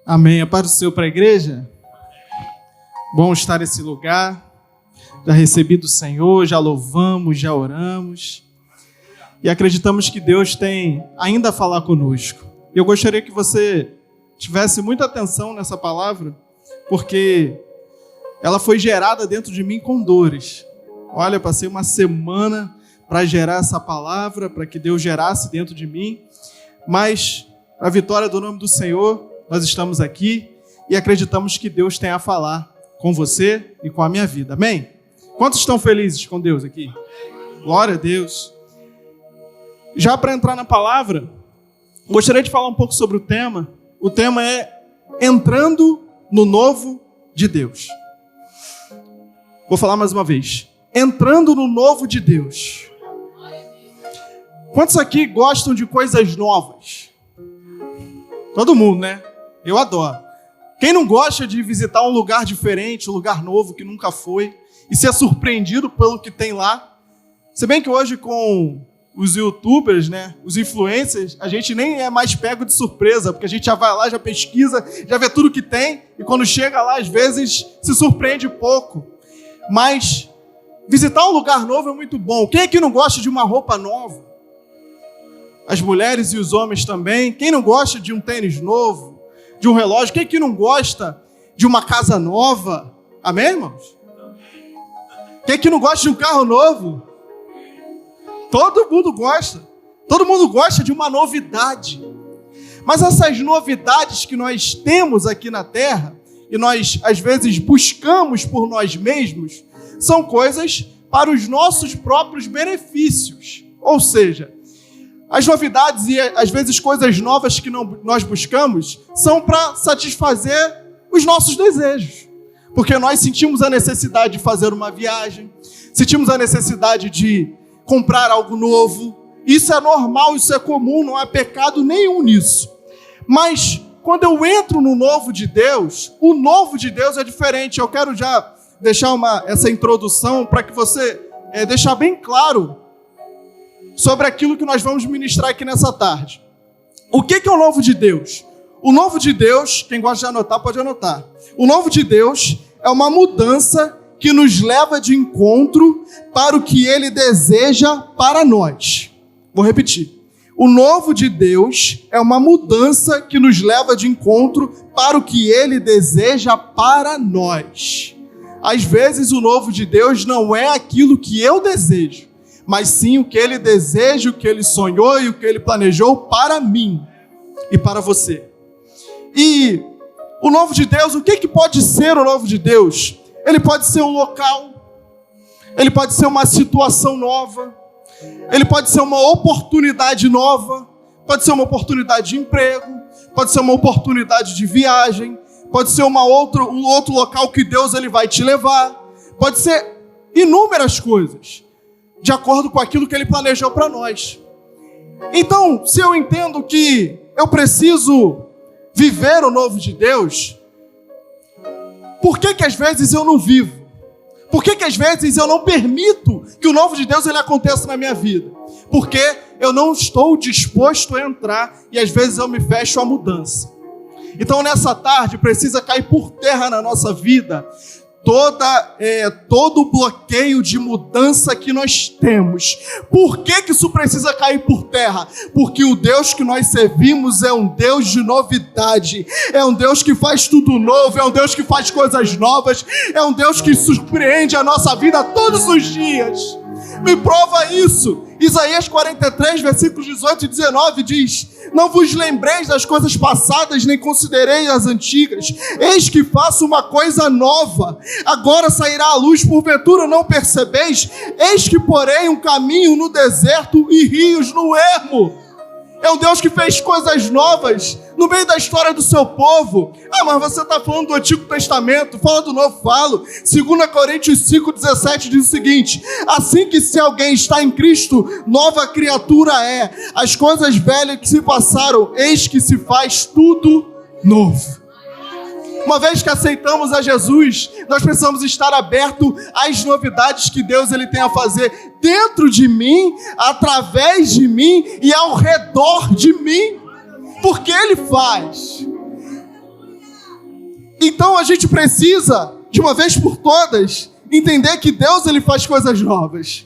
Amém. A paz do Senhor para a igreja. Bom estar nesse lugar. Já recebi do Senhor, já louvamos, já oramos. E acreditamos que Deus tem ainda a falar conosco. Eu gostaria que você tivesse muita atenção nessa palavra, porque ela foi gerada dentro de mim com dores. Olha, passei uma semana para gerar essa palavra, para que Deus gerasse dentro de mim. Mas, a vitória do nome do Senhor, nós estamos aqui e acreditamos que Deus tem a falar com você e com a minha vida. Amém? Quantos estão felizes com Deus aqui? Glória a Deus. Já para entrar na palavra, gostaria de falar um pouco sobre o tema. O tema é entrando no novo de Deus. Vou falar mais uma vez. Entrando no novo de Deus. Quantos aqui gostam de coisas novas? Todo mundo, né? Eu adoro. Quem não gosta de visitar um lugar diferente, um lugar novo que nunca foi, e ser surpreendido pelo que tem lá? Se bem que hoje com os youtubers, né, os influencers, a gente nem é mais pego de surpresa, porque a gente já vai lá, já pesquisa, já vê tudo que tem, e quando chega lá, às vezes, se surpreende pouco. Mas visitar um lugar novo é muito bom. Quem aqui não gosta de uma roupa nova? As mulheres e os homens também. Quem não gosta de um tênis novo, de um relógio? Quem aqui não gosta de uma casa nova? Amém, irmãos? Quem aqui não gosta de um carro novo? Todo mundo gosta. Todo mundo gosta de uma novidade. Mas essas novidades que nós temos aqui na terra, e nós às vezes buscamos por nós mesmos, são coisas para os nossos próprios benefícios. Ou seja, as novidades e às vezes coisas novas que nós buscamos são para satisfazer os nossos desejos. Porque nós sentimos a necessidade de fazer uma viagem, sentimos a necessidade de comprar algo novo. Isso é normal, isso é comum, não há pecado nenhum nisso. Mas quando eu entro no novo de Deus, o novo de Deus é diferente. Eu quero já deixar essa introdução para que você deixar bem claro sobre aquilo que nós vamos ministrar aqui nessa tarde. O que é o novo de Deus? O novo de Deus, quem gosta de anotar, pode anotar. O novo de Deus é uma mudança que nos leva de encontro para o que Ele deseja para nós. Vou repetir. O novo de Deus é uma mudança que nos leva de encontro para o que Ele deseja para nós. Às vezes o novo de Deus não é aquilo que eu desejo, mas sim o que Ele deseja, o que Ele sonhou e o que Ele planejou para mim e para você. E o novo de Deus, o que pode ser o novo de Deus? Ele pode ser um local, ele pode ser uma situação nova, ele pode ser uma oportunidade nova, pode ser uma oportunidade de emprego, pode ser uma oportunidade de viagem, pode ser um outro local que Deus ele vai te levar, pode ser inúmeras coisas, de acordo com aquilo que Ele planejou para nós. Então, se eu entendo que eu preciso viver o novo de Deus, por que às vezes eu não vivo? Por que às vezes eu não permito que o novo de Deus ele aconteça na minha vida? Porque eu não estou disposto a entrar e às vezes eu me fecho à mudança. Então nessa tarde precisa cair por terra na nossa vida todo o bloqueio de mudança que nós temos. Por que isso precisa cair por terra? Porque o Deus que nós servimos é um Deus de novidade, é um Deus que faz tudo novo, é um Deus que faz coisas novas, é um Deus que surpreende a nossa vida todos os dias. Me prova isso. Isaías 43, versículos 18 e 19 diz: não vos lembreis das coisas passadas, nem considereis as antigas. Eis que faço uma coisa nova. Agora sairá a luz, porventura não percebeis? Eis que porei um caminho no deserto e rios no ermo. É um Deus que fez coisas novas no meio da história do seu povo. Ah, mas você está falando do Antigo Testamento, fala do Novo, falo. 2 Coríntios 5,17 diz o seguinte: assim que se alguém está em Cristo, nova criatura é. As coisas velhas que se passaram, eis que se faz tudo novo. Uma vez que aceitamos a Jesus, nós precisamos estar abertos às novidades que Deus ele tem a fazer dentro de mim, através de mim e ao redor de mim. Porque Ele faz. Então a gente precisa, de uma vez por todas, entender que Deus ele faz coisas novas.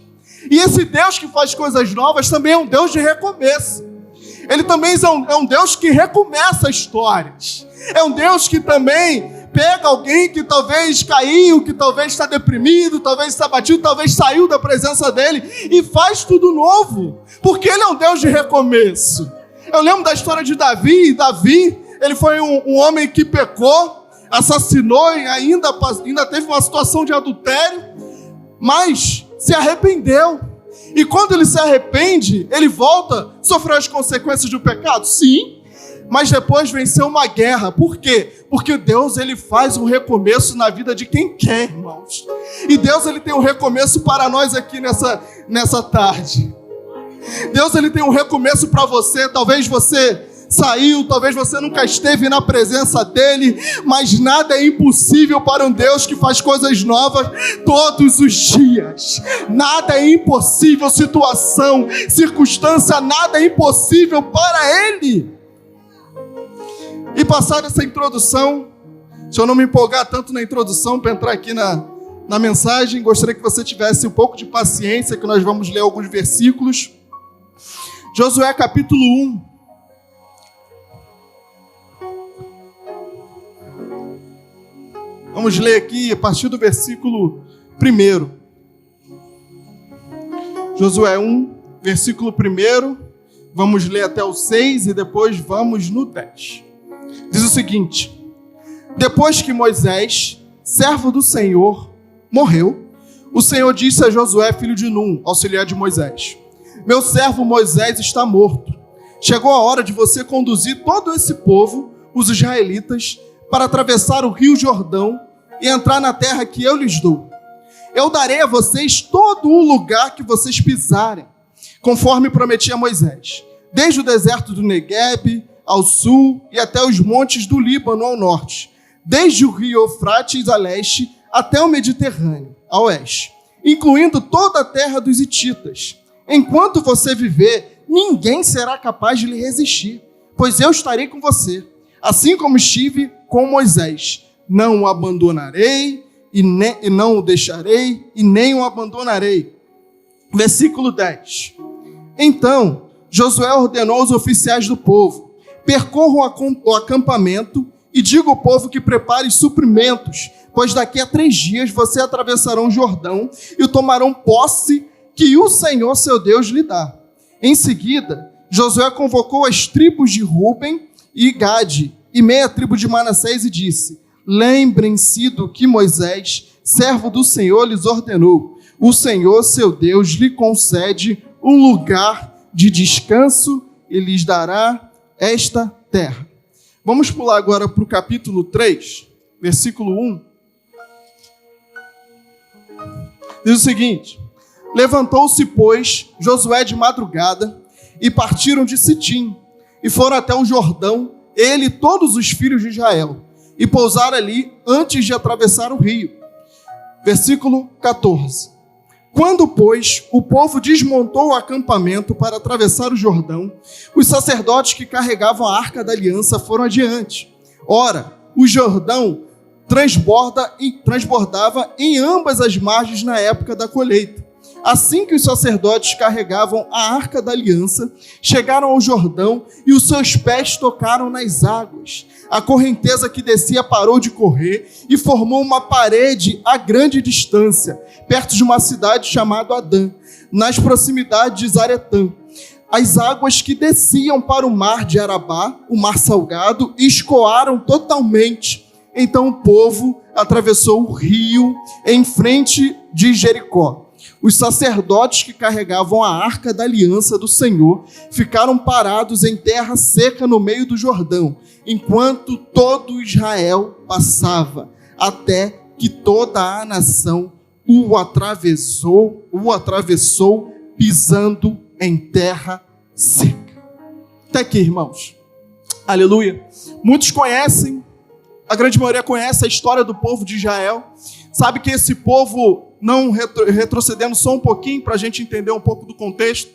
E esse Deus que faz coisas novas também é um Deus de recomeço. Ele também é um Deus que recomeça histórias. É um Deus que também pega alguém que talvez caiu, que talvez está deprimido, talvez está abatido, talvez saiu da presença dele e faz tudo novo. Porque ele é um Deus de recomeço. Eu lembro da história de Davi. Davi, ele foi um homem que pecou, assassinou e ainda teve uma situação de adultério, mas se arrependeu. E quando ele se arrepende, ele volta, sofreu as consequências do pecado? Sim, mas depois venceu uma guerra. Por quê? Porque Deus ele faz um recomeço na vida de quem quer, irmãos. E Deus ele tem um recomeço para nós aqui nessa tarde. Deus ele tem um recomeço para você. Talvez você saiu, talvez você nunca esteve na presença dele, mas nada é impossível para um Deus que faz coisas novas todos os dias. Nada é impossível, situação, circunstância, nada é impossível para ele. E passada essa introdução, se eu não me empolgar tanto na introdução para entrar aqui na mensagem, gostaria que você tivesse um pouco de paciência, que nós vamos ler alguns versículos. Josué capítulo 1. Vamos ler aqui a partir do versículo 1. Josué 1, versículo 1. Vamos ler até o 6 e depois vamos no 10. Diz o seguinte: depois que Moisés, servo do Senhor, morreu, o Senhor disse a Josué, filho de Num, auxiliar de Moisés: meu servo Moisés está morto. Chegou a hora de você conduzir todo esse povo, os israelitas, para atravessar o rio Jordão e entrar na terra que eu lhes dou. Eu darei a vocês todo o lugar que vocês pisarem, conforme prometi a Moisés, desde o deserto do Negueb ao sul e até os montes do Líbano ao norte, desde o rio Eufrates a leste até o Mediterrâneo a oeste, incluindo toda a terra dos hititas. Enquanto você viver, ninguém será capaz de lhe resistir, pois eu estarei com você, assim como estive com Moisés. Não o abandonarei, e não o deixarei, e nem o abandonarei. Versículo 10. Então, Josué ordenou aos oficiais do povo: percorram o acampamento e diga ao povo que prepare suprimentos, pois daqui a 3 dias você atravessarão o Jordão e tomarão posse que o Senhor seu Deus lhe dá. Em seguida, Josué convocou as tribos de Ruben e Gade e meia tribo de Manassés e disse: lembrem-se do que Moisés, servo do Senhor, lhes ordenou. O Senhor, seu Deus, lhe concede um lugar de descanso e lhes dará esta terra. Vamos pular agora para o capítulo 3, versículo 1. Diz o seguinte: levantou-se, pois, Josué de madrugada e partiram de Sitim e foram até o Jordão, ele e todos os filhos de Israel, e pousaram ali antes de atravessar o rio. Versículo 14. Quando, pois, o povo desmontou o acampamento para atravessar o Jordão, os sacerdotes que carregavam a arca da aliança foram adiante. Ora, o Jordão transbordava em ambas as margens na época da colheita. Assim que os sacerdotes carregavam a arca da aliança, chegaram ao Jordão e os seus pés tocaram nas águas. A correnteza que descia parou de correr e formou uma parede a grande distância, perto de uma cidade chamada Adã, nas proximidades de Zaretã. As águas que desciam para o mar de Arabá, o mar salgado, escoaram totalmente. Então o povo atravessou o rio em frente de Jericó. Os sacerdotes que carregavam a arca da aliança do Senhor ficaram parados em terra seca no meio do Jordão, enquanto todo Israel passava, até que toda a nação o atravessou pisando em terra seca. Até aqui, irmãos. Aleluia. Muitos conhecem, a grande maioria conhece a história do povo de Israel. Sabe que esse povo, não retrocedendo só um pouquinho para a gente entender um pouco do contexto,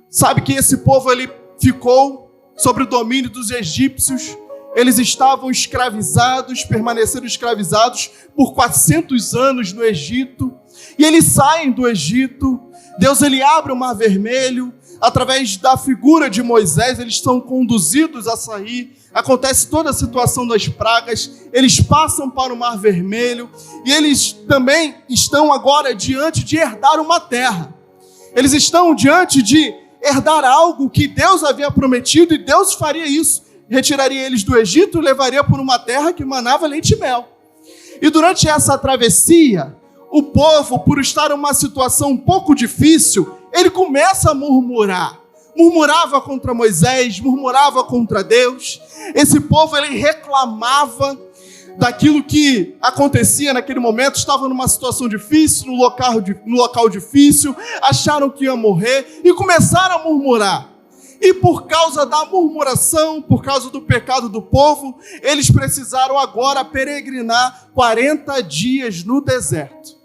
sabe que esse povo ele ficou sob o domínio dos egípcios. eles estavam escravizados, permaneceram escravizados por 400 anos no Egito. E eles saem do Egito. Deus ele abre o Mar Vermelho. Através da figura de Moisés, eles são conduzidos a sair. Acontece toda a situação das pragas. Eles passam para o Mar Vermelho. E eles também estão agora diante de herdar uma terra. Eles estão diante de herdar algo que Deus havia prometido. E Deus faria isso. Retiraria eles do Egito e levaria por uma terra que manava leite e mel. E durante essa travessia, o povo, por estar em uma situação um pouco difícil, ele começa a murmurar. Murmurava contra Moisés, murmurava contra Deus. Esse povo, ele reclamava daquilo que acontecia naquele momento. Estava numa situação difícil, no local difícil, acharam que ia morrer e começaram a murmurar. E por causa da murmuração, por causa do pecado do povo, eles precisaram agora peregrinar 40 dias no deserto.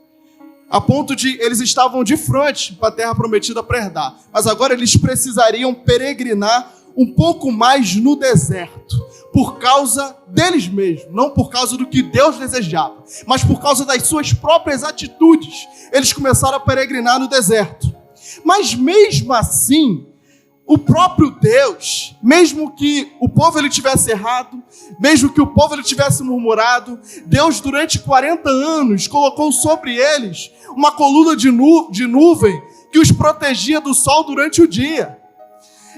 A ponto de eles estavam de frente para a terra prometida para herdar. Mas agora eles precisariam peregrinar um pouco mais no deserto. Por causa deles mesmos. Não por causa do que Deus desejava. Mas por causa das suas próprias atitudes. Eles começaram a peregrinar no deserto. Mas mesmo assim, o próprio Deus, mesmo que o povo ele tivesse errado, mesmo que o povo ele tivesse murmurado, Deus durante 40 anos colocou sobre eles uma coluna de nuvem que os protegia do sol durante o dia.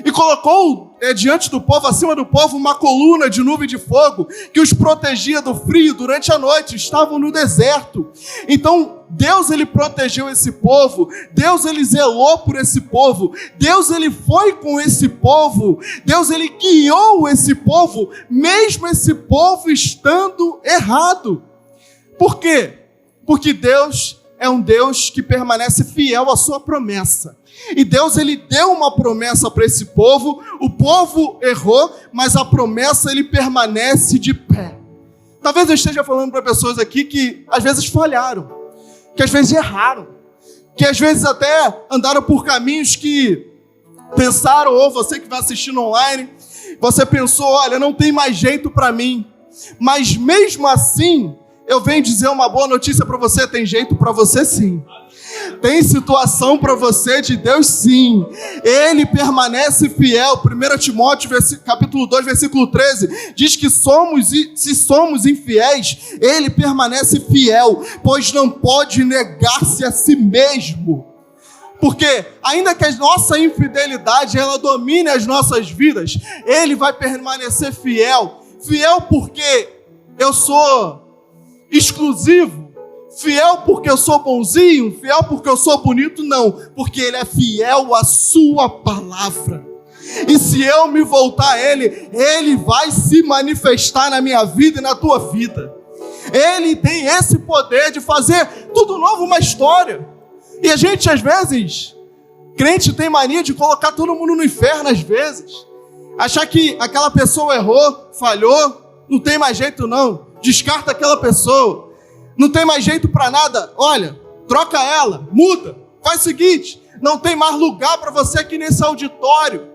E colocou diante do povo, acima do povo, uma coluna de nuvem de fogo que os protegia do frio durante a noite. Estavam no deserto. Então, Deus ele protegeu esse povo. Deus ele zelou por esse povo. Deus ele foi com esse povo. Deus ele guiou esse povo, mesmo esse povo estando errado. Por quê? Porque Deus é um Deus que permanece fiel à sua promessa. E Deus ele deu uma promessa para esse povo. O povo errou, mas a promessa ele permanece de pé. Talvez eu esteja falando para pessoas aqui que às vezes falharam, que às vezes erraram, que às vezes até andaram por caminhos que pensaram, ou você que vai assistindo online, você pensou, olha, não tem mais jeito para mim. Mas mesmo assim, eu venho dizer uma boa notícia para você, tem jeito para você sim. Tem situação para você de Deus sim. Ele permanece fiel. 1 Timóteo capítulo 2, versículo 13 diz que se somos infiéis, ele permanece fiel, pois não pode negar-se a si mesmo. Porque ainda que a nossa infidelidade ela domine as nossas vidas, ele vai permanecer fiel. Fiel porque eu sou exclusivo, fiel porque eu sou bonzinho, fiel porque eu sou bonito, não, porque ele é fiel à sua palavra. E se eu me voltar a ele, ele vai se manifestar na minha vida e na tua vida. Ele tem esse poder de fazer tudo novo uma história. E a gente às vezes, crente tem mania de colocar todo mundo no inferno às vezes. Achar que aquela pessoa errou, falhou, não tem mais jeito não, descarta aquela pessoa. Não tem mais jeito para nada, olha, troca ela, muda, faz o seguinte, não tem mais lugar para você aqui nesse auditório.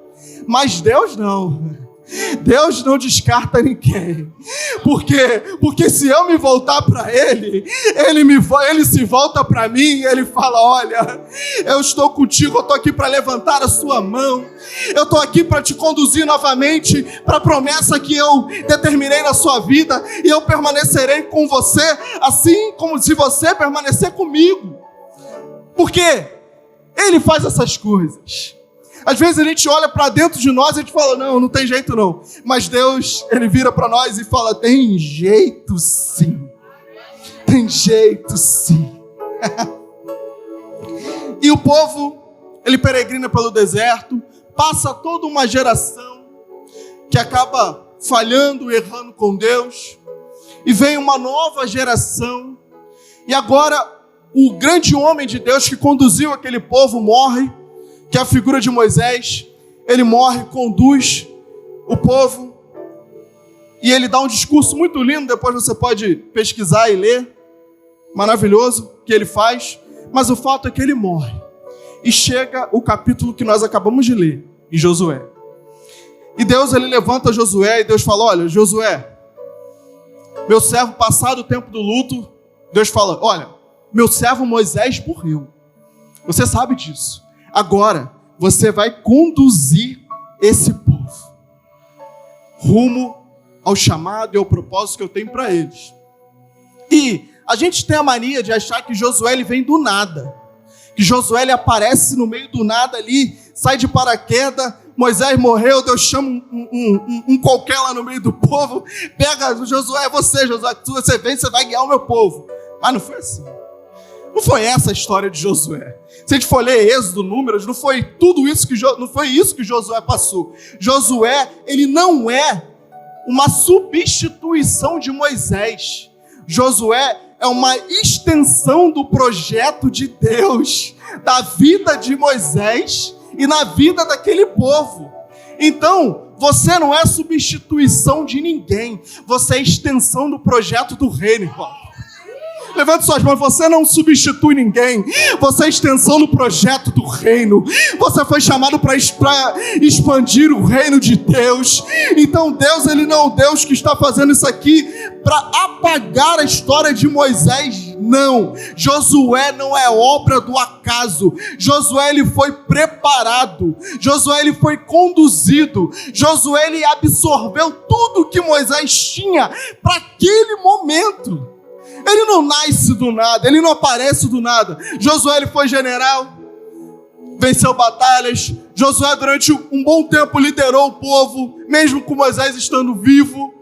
Mas Deus não. Deus não descarta ninguém. Por quê? Porque se eu me voltar para Ele, Ele se volta para mim e Ele fala, olha, eu estou contigo, eu estou aqui para levantar a sua mão, eu estou aqui para te conduzir novamente para a promessa que eu determinei na sua vida, e eu permanecerei com você, assim como se você permanecer comigo. Porque Ele faz essas coisas. Às vezes a gente olha para dentro de nós e a gente fala, não tem jeito não. Mas Deus, Ele vira para nós e fala, tem jeito sim. Tem jeito sim. E o povo, ele peregrina pelo deserto, passa toda uma geração que acaba falhando, errando com Deus. E vem uma nova geração. E agora o grande homem de Deus que conduziu aquele povo morre, que é a figura de Moisés. Ele morre, conduz o povo, e ele dá um discurso muito lindo, depois você pode pesquisar e ler, maravilhoso, que ele faz, mas o fato é que ele morre, e chega o capítulo que nós acabamos de ler, em Josué. E Deus, ele levanta Josué, e Deus fala, olha, Josué, meu servo, passado o tempo do luto, Deus fala, olha, meu servo Moisés morreu. Você sabe disso. Agora, você vai conduzir esse povo rumo ao chamado e ao propósito que eu tenho para eles. E a gente tem a mania de achar que Josué ele vem do nada. Que Josué ele aparece no meio do nada ali, sai de paraquedas, Moisés morreu, Deus chama um qualquer lá no meio do povo, pega Josué, é você, Josué, se você vem, você vai guiar o meu povo. Mas não foi assim. Não foi essa a história de Josué. Se a gente for ler Êxodo, Números, não foi isso que Josué passou. Josué, ele não é uma substituição de Moisés. Josué é uma extensão do projeto de Deus, da vida de Moisés e na vida daquele povo. Então, você não é substituição de ninguém, você é extensão do projeto do reino, irmão. Levante suas mãos, você não substitui ninguém, você é extensão do projeto do reino, você foi chamado para expandir o reino de Deus. Então Deus, ele não é o Deus que está fazendo isso aqui para apagar a história de Moisés, não. Josué não é obra do acaso, Josué ele foi preparado, Josué ele foi conduzido, Josué ele absorveu tudo que Moisés tinha para aquele momento. Ele não nasce do nada, ele não aparece do nada. Josué ele foi general, venceu batalhas. Josué durante um bom tempo liderou o povo, mesmo com Moisés estando vivo.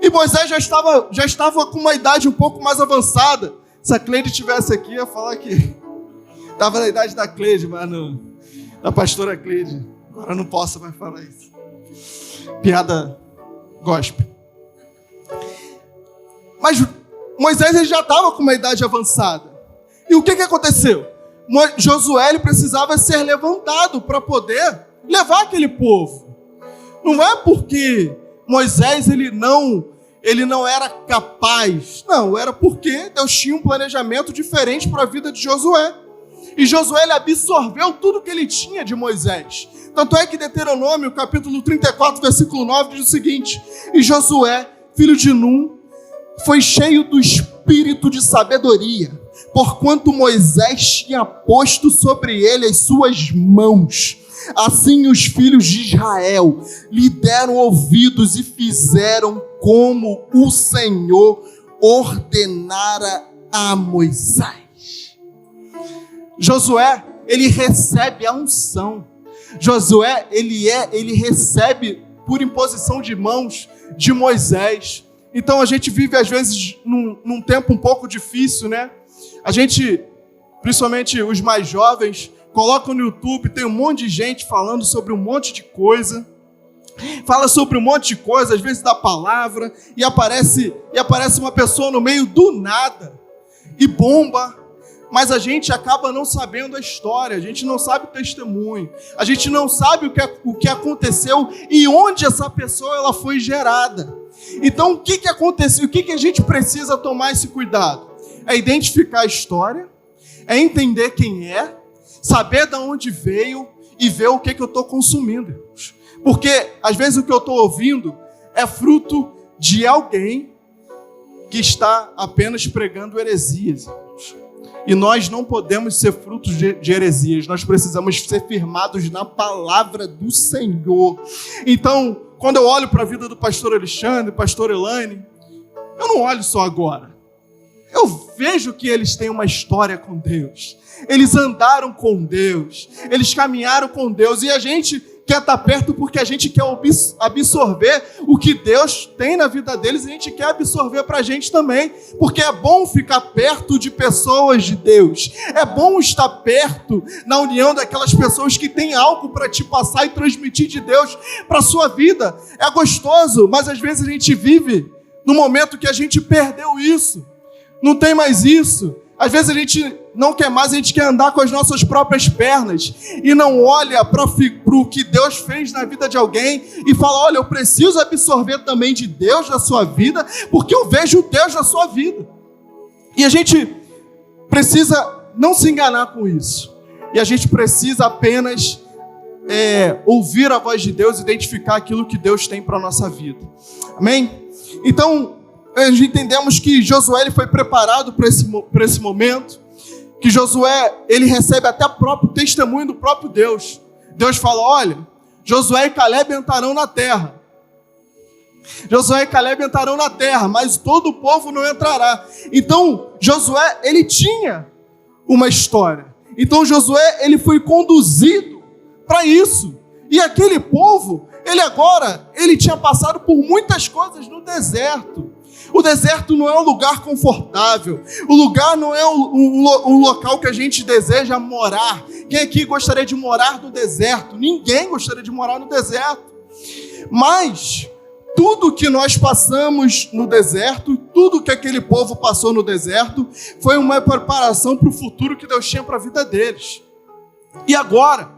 E Moisés já estava com uma idade um pouco mais avançada. Se a Cleide estivesse aqui, ia falar que estava na idade da Cleide, mas não, da pastora Cleide. Agora eu não posso mais falar isso. Piada gospel. Mas Moisés ele já estava com uma idade avançada. E o que aconteceu? Josué ele precisava ser levantado para poder levar aquele povo. Não é porque Moisés ele não era capaz. Não, era porque Deus tinha um planejamento diferente para a vida de Josué. E Josué ele absorveu tudo que ele tinha de Moisés. Tanto é que Deuteronômio, capítulo 34, versículo 9, diz o seguinte: e Josué, filho de Num, foi cheio do espírito de sabedoria, porquanto Moisés tinha posto sobre ele as suas mãos. Assim os filhos de Israel lhe deram ouvidos e fizeram como o Senhor ordenara a Moisés. Josué, ele recebe a unção. Josué, ele recebe por imposição de mãos de Moisés. Então a gente vive às vezes num tempo um pouco difícil, né? A gente, principalmente os mais jovens, colocam no YouTube, tem um monte de gente falando sobre um monte de coisa. Fala sobre um monte de coisa, às vezes dá palavra, e aparece uma pessoa no meio do nada, e bomba. Mas a gente acaba não sabendo a história, a gente não sabe o testemunho, a gente não sabe o que aconteceu e onde essa pessoa ela foi gerada. Então, o que aconteceu? O que a gente precisa tomar esse cuidado? É identificar a história, é entender quem é, saber de onde veio e ver o que eu estou consumindo, irmãos. Porque, às vezes, o que eu estou ouvindo é fruto de alguém que está apenas pregando heresias, irmãos. E nós não podemos ser frutos de heresias, nós precisamos ser firmados na palavra do Senhor. Então, quando eu olho para a vida do pastor Alexandre, pastor Elaine, eu não olho só agora. Eu vejo que eles têm uma história com Deus. Eles andaram com Deus. Eles caminharam com Deus. E a gente quer estar perto porque a gente quer absorver o que Deus tem na vida deles. E a gente quer absorver para a gente também. Porque é bom ficar perto de pessoas de Deus. É bom estar perto na união daquelas pessoas que têm algo para te passar e transmitir de Deus para a sua vida. É gostoso, mas às vezes a gente vive no momento que a gente perdeu isso. Não tem mais isso. Às vezes a gente não quer mais, a gente quer andar com as nossas próprias pernas e não olha para o que Deus fez na vida de alguém e fala, olha, eu preciso absorver também de Deus na sua vida, porque eu vejo Deus na sua vida. E a gente precisa não se enganar com isso. E a gente precisa apenas ouvir a voz de Deus, identificar aquilo que Deus tem para a nossa vida. Amém? Então, nós entendemos que Josué ele foi preparado para esse momento, que Josué ele recebe até o próprio testemunho do próprio Deus. Deus fala, olha, Josué e Caleb entrarão na terra. Josué e Caleb entrarão na terra, mas todo o povo não entrará. Então, Josué, ele tinha uma história. Então, Josué, ele foi conduzido para isso. E aquele povo, ele tinha passado por muitas coisas no deserto. O deserto não é um lugar confortável. O lugar não é um local que a gente deseja morar. Quem aqui gostaria de morar no deserto? Ninguém gostaria de morar no deserto. Mas tudo que nós passamos no deserto, tudo que aquele povo passou no deserto, foi uma preparação para o futuro que Deus tinha para a vida deles. E agora,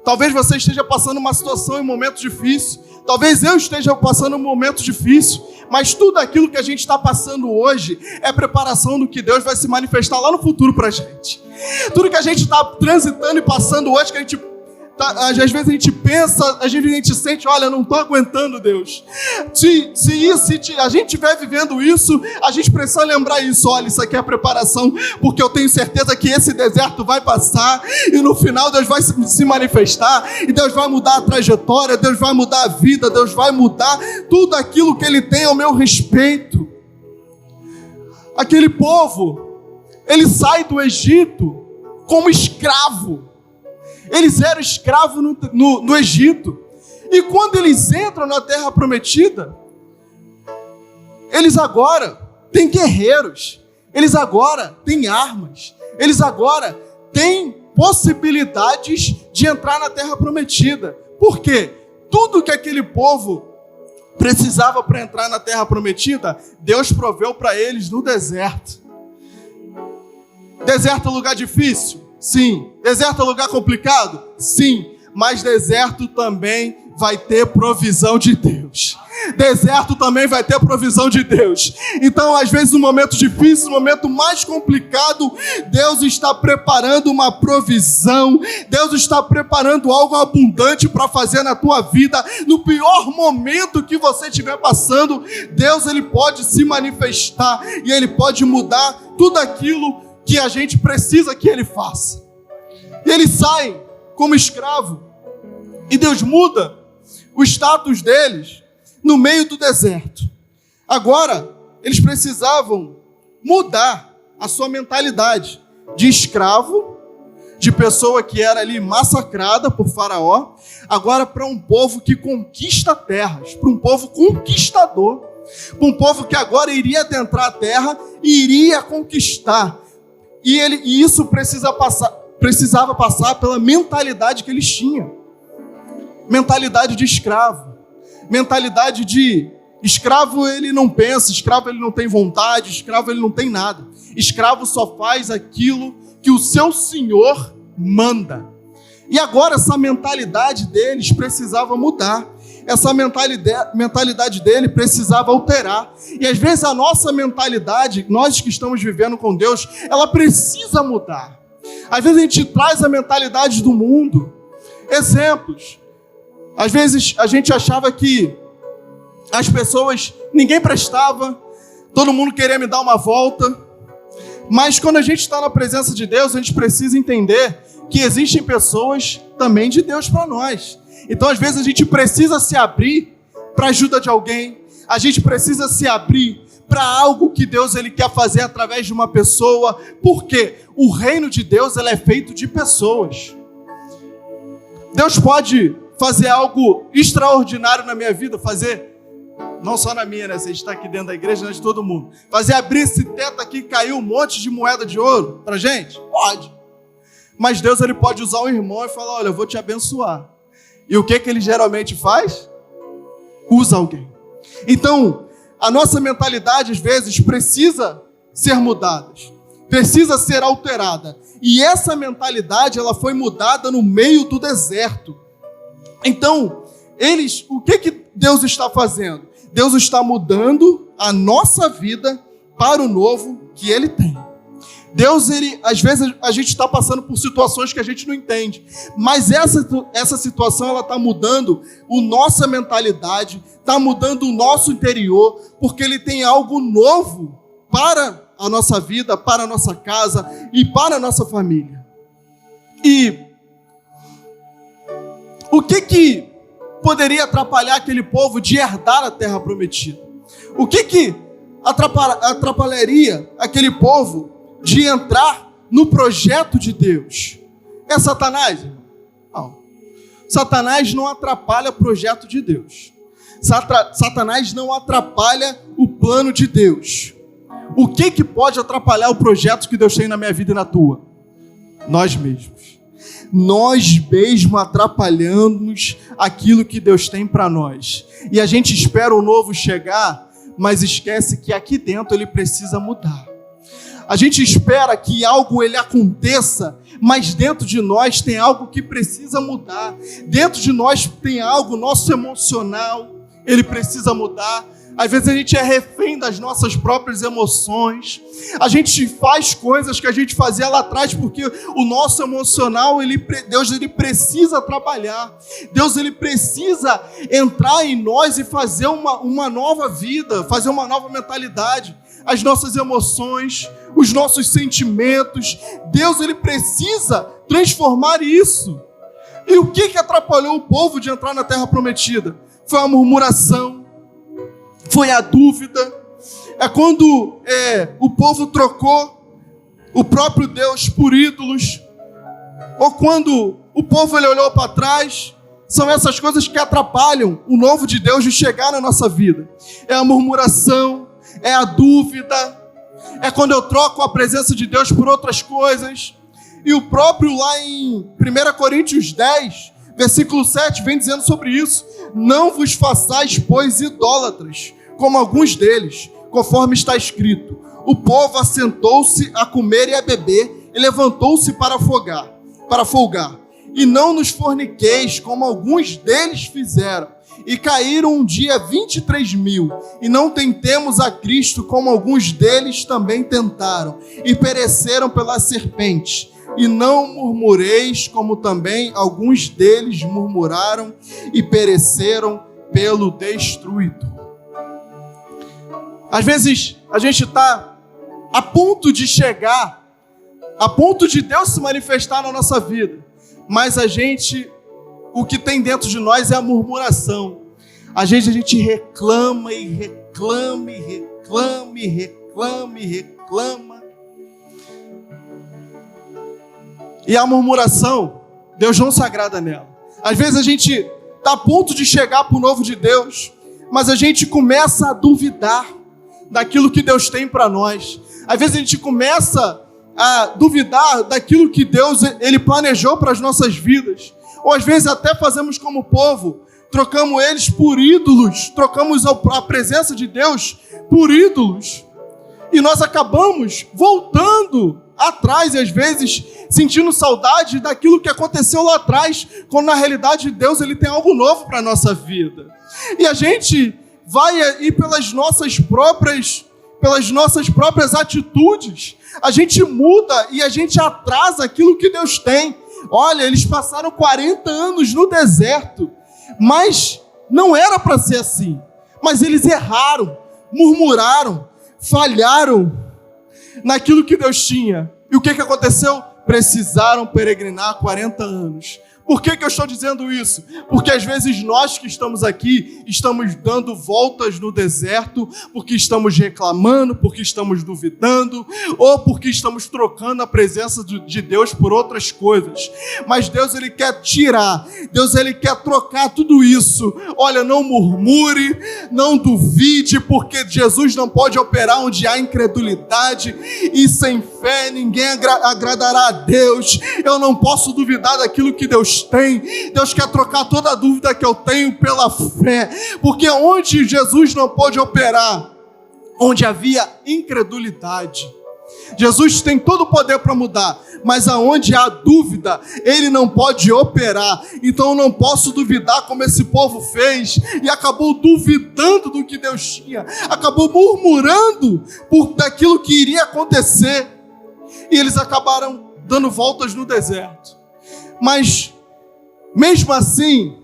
talvez você esteja passando uma situação em um momento difícil, talvez eu esteja passando um momento difícil, mas tudo aquilo que a gente está passando hoje é preparação do que Deus vai se manifestar lá no futuro para a gente. Tudo que a gente está transitando e passando hoje, que a gente às vezes a gente pensa, às vezes a gente sente, olha, eu não estou aguentando, Deus. Se a gente estiver vivendo isso, a gente precisa lembrar isso. Olha, isso aqui é a preparação, porque eu tenho certeza que esse deserto vai passar e no final Deus vai se manifestar e Deus vai mudar a trajetória, Deus vai mudar a vida, Deus vai mudar tudo aquilo que Ele tem ao meu respeito. Aquele povo, ele sai do Egito como escravo. Eles eram escravos no Egito. E quando eles entram na terra prometida, eles agora têm guerreiros. Eles agora têm armas. Eles agora têm possibilidades de entrar na terra prometida. Por quê? Tudo que aquele povo precisava para entrar na terra prometida, Deus proveu para eles no deserto. Deserto é lugar difícil? Sim. Deserto é lugar complicado? Sim. Mas deserto também vai ter provisão de Deus. Deserto também vai ter provisão de Deus. Então, às vezes, no momento difícil, no momento mais complicado, Deus está preparando uma provisão. Deus está preparando algo abundante para fazer na tua vida. No pior momento que você estiver passando, Deus ele pode se manifestar e Ele pode mudar tudo aquilo que a gente precisa que Ele faça. E eles saem como escravo. E Deus muda o status deles no meio do deserto. Agora, eles precisavam mudar a sua mentalidade de escravo, de pessoa que era ali massacrada por Faraó, agora para um povo que conquista terras, para um povo conquistador, para um povo que agora iria adentrar a terra e iria conquistar. E isso precisava passar pela mentalidade que eles tinham. Mentalidade de escravo. Mentalidade de escravo ele não pensa, escravo ele não tem vontade, escravo ele não tem nada. Escravo só faz aquilo que o seu senhor manda. E agora essa mentalidade deles precisava mudar. Essa mentalidade dele precisava alterar. E às vezes a nossa mentalidade, nós que estamos vivendo com Deus, ela precisa mudar. Às vezes a gente traz a mentalidade do mundo. Exemplos. Às vezes a gente achava que as pessoas, ninguém prestava, todo mundo queria me dar uma volta. Mas quando a gente está na presença de Deus, a gente precisa entender que existem pessoas também de Deus para nós. Então, às vezes, a gente precisa se abrir para a ajuda de alguém. A gente precisa se abrir para algo que Deus ele quer fazer através de uma pessoa. Porque o reino de Deus ele é feito de pessoas. Deus pode fazer algo extraordinário na minha vida, fazer, não só na minha, né? Você está aqui dentro da igreja, mas de todo mundo. Fazer abrir esse teto aqui e cair um monte de moeda de ouro para a gente? Pode. Mas Deus ele pode usar um irmão e falar, olha, eu vou te abençoar. E o que ele geralmente faz? Usa alguém. Então, a nossa mentalidade, às vezes, precisa ser mudada. Precisa ser alterada. E essa mentalidade, ela foi mudada no meio do deserto. Então, o que Deus está fazendo? Deus está mudando a nossa vida para o novo que Ele tem. Deus, às vezes a gente está passando por situações que a gente não entende, mas essa situação ela está mudando a nossa mentalidade, está mudando o nosso interior, porque Ele tem algo novo para a nossa vida, para a nossa casa e para a nossa família. E o que poderia atrapalhar aquele povo de herdar a terra prometida? O que atrapalharia aquele povo de entrar no projeto de Deus? É Satanás, irmão? Não. Satanás não atrapalha o projeto de Deus. Satanás não atrapalha o plano de Deus. O que pode atrapalhar o projeto que Deus tem na minha vida e na tua? Nós mesmos. Nós mesmos atrapalhamos aquilo que Deus tem para nós. E a gente espera o novo chegar, mas esquece que aqui dentro ele precisa mudar. A gente espera que algo ele aconteça, mas dentro de nós tem algo que precisa mudar. Dentro de nós tem algo, nosso emocional, ele precisa mudar. Às vezes a gente é refém das nossas próprias emoções. A gente faz coisas que a gente fazia lá atrás porque o nosso emocional, Deus ele precisa trabalhar. Deus ele precisa entrar em nós e fazer uma nova vida, fazer uma nova mentalidade. As nossas emoções, os nossos sentimentos. Deus ele precisa transformar isso. E o que atrapalhou o povo de entrar na terra prometida? Foi a murmuração. Foi a dúvida. É quando o povo trocou o próprio Deus por ídolos. Ou quando o povo ele olhou para trás. São essas coisas que atrapalham o novo de Deus de chegar na nossa vida. É a murmuração, é a dúvida. É quando eu troco a presença de Deus por outras coisas. E o próprio lá em 1 Coríntios 10, versículo 7, vem dizendo sobre isso. Não vos façais, pois, idólatras, como alguns deles, conforme está escrito. O povo assentou-se a comer e a beber, e levantou-se para folgar. E não nos forniqueis, como alguns deles fizeram, e caíram um dia 23.000. E não tentemos a Cristo, como alguns deles também tentaram, e pereceram pelas serpentes. E não murmureis, como também alguns deles murmuraram e pereceram pelo destruidor. Às vezes a gente está a ponto de chegar, a ponto de Deus se manifestar na nossa vida, mas o que tem dentro de nós é a murmuração. Às vezes a gente reclama e reclama e reclama e reclama e reclama. E a murmuração, Deus não se agrada nela. Às vezes a gente está a ponto de chegar para o novo de Deus, mas a gente começa a duvidar daquilo que Deus tem para nós. Às vezes a gente começa a duvidar daquilo que Deus ele planejou para as nossas vidas. Ou às vezes até fazemos como o povo, trocamos eles por ídolos, trocamos a presença de Deus por ídolos. E nós acabamos voltando atrás, e às vezes sentindo saudade daquilo que aconteceu lá atrás, quando na realidade Deus ele tem algo novo para a nossa vida. E a gente vai ir pelas nossas próprias atitudes, a gente muda e a gente atrasa aquilo que Deus tem. Olha, eles passaram 40 anos no deserto, mas não era para ser assim. Mas eles erraram, murmuraram, falharam naquilo que Deus tinha. E o que aconteceu? Precisaram peregrinar 40 anos. Por que eu estou dizendo isso? Porque às vezes nós que estamos aqui, estamos dando voltas no deserto, porque estamos reclamando, porque estamos duvidando, ou porque estamos trocando a presença de Deus por outras coisas. Mas Deus, Ele quer tirar, Deus, Ele quer trocar tudo isso. Olha, não murmure, não duvide, porque Jesus não pode operar onde há incredulidade, e sem fé ninguém agradará a Deus. Eu não posso duvidar daquilo que Deus tem. Deus quer trocar toda a dúvida que eu tenho pela fé, porque onde Jesus não pôde operar, onde havia incredulidade, Jesus tem todo o poder para mudar, mas aonde há dúvida, Ele não pode operar. Então eu não posso duvidar como esse povo fez, e acabou duvidando do que Deus tinha, acabou murmurando daquilo que iria acontecer. e eles acabaram dando voltas no deserto. Mas, mesmo assim,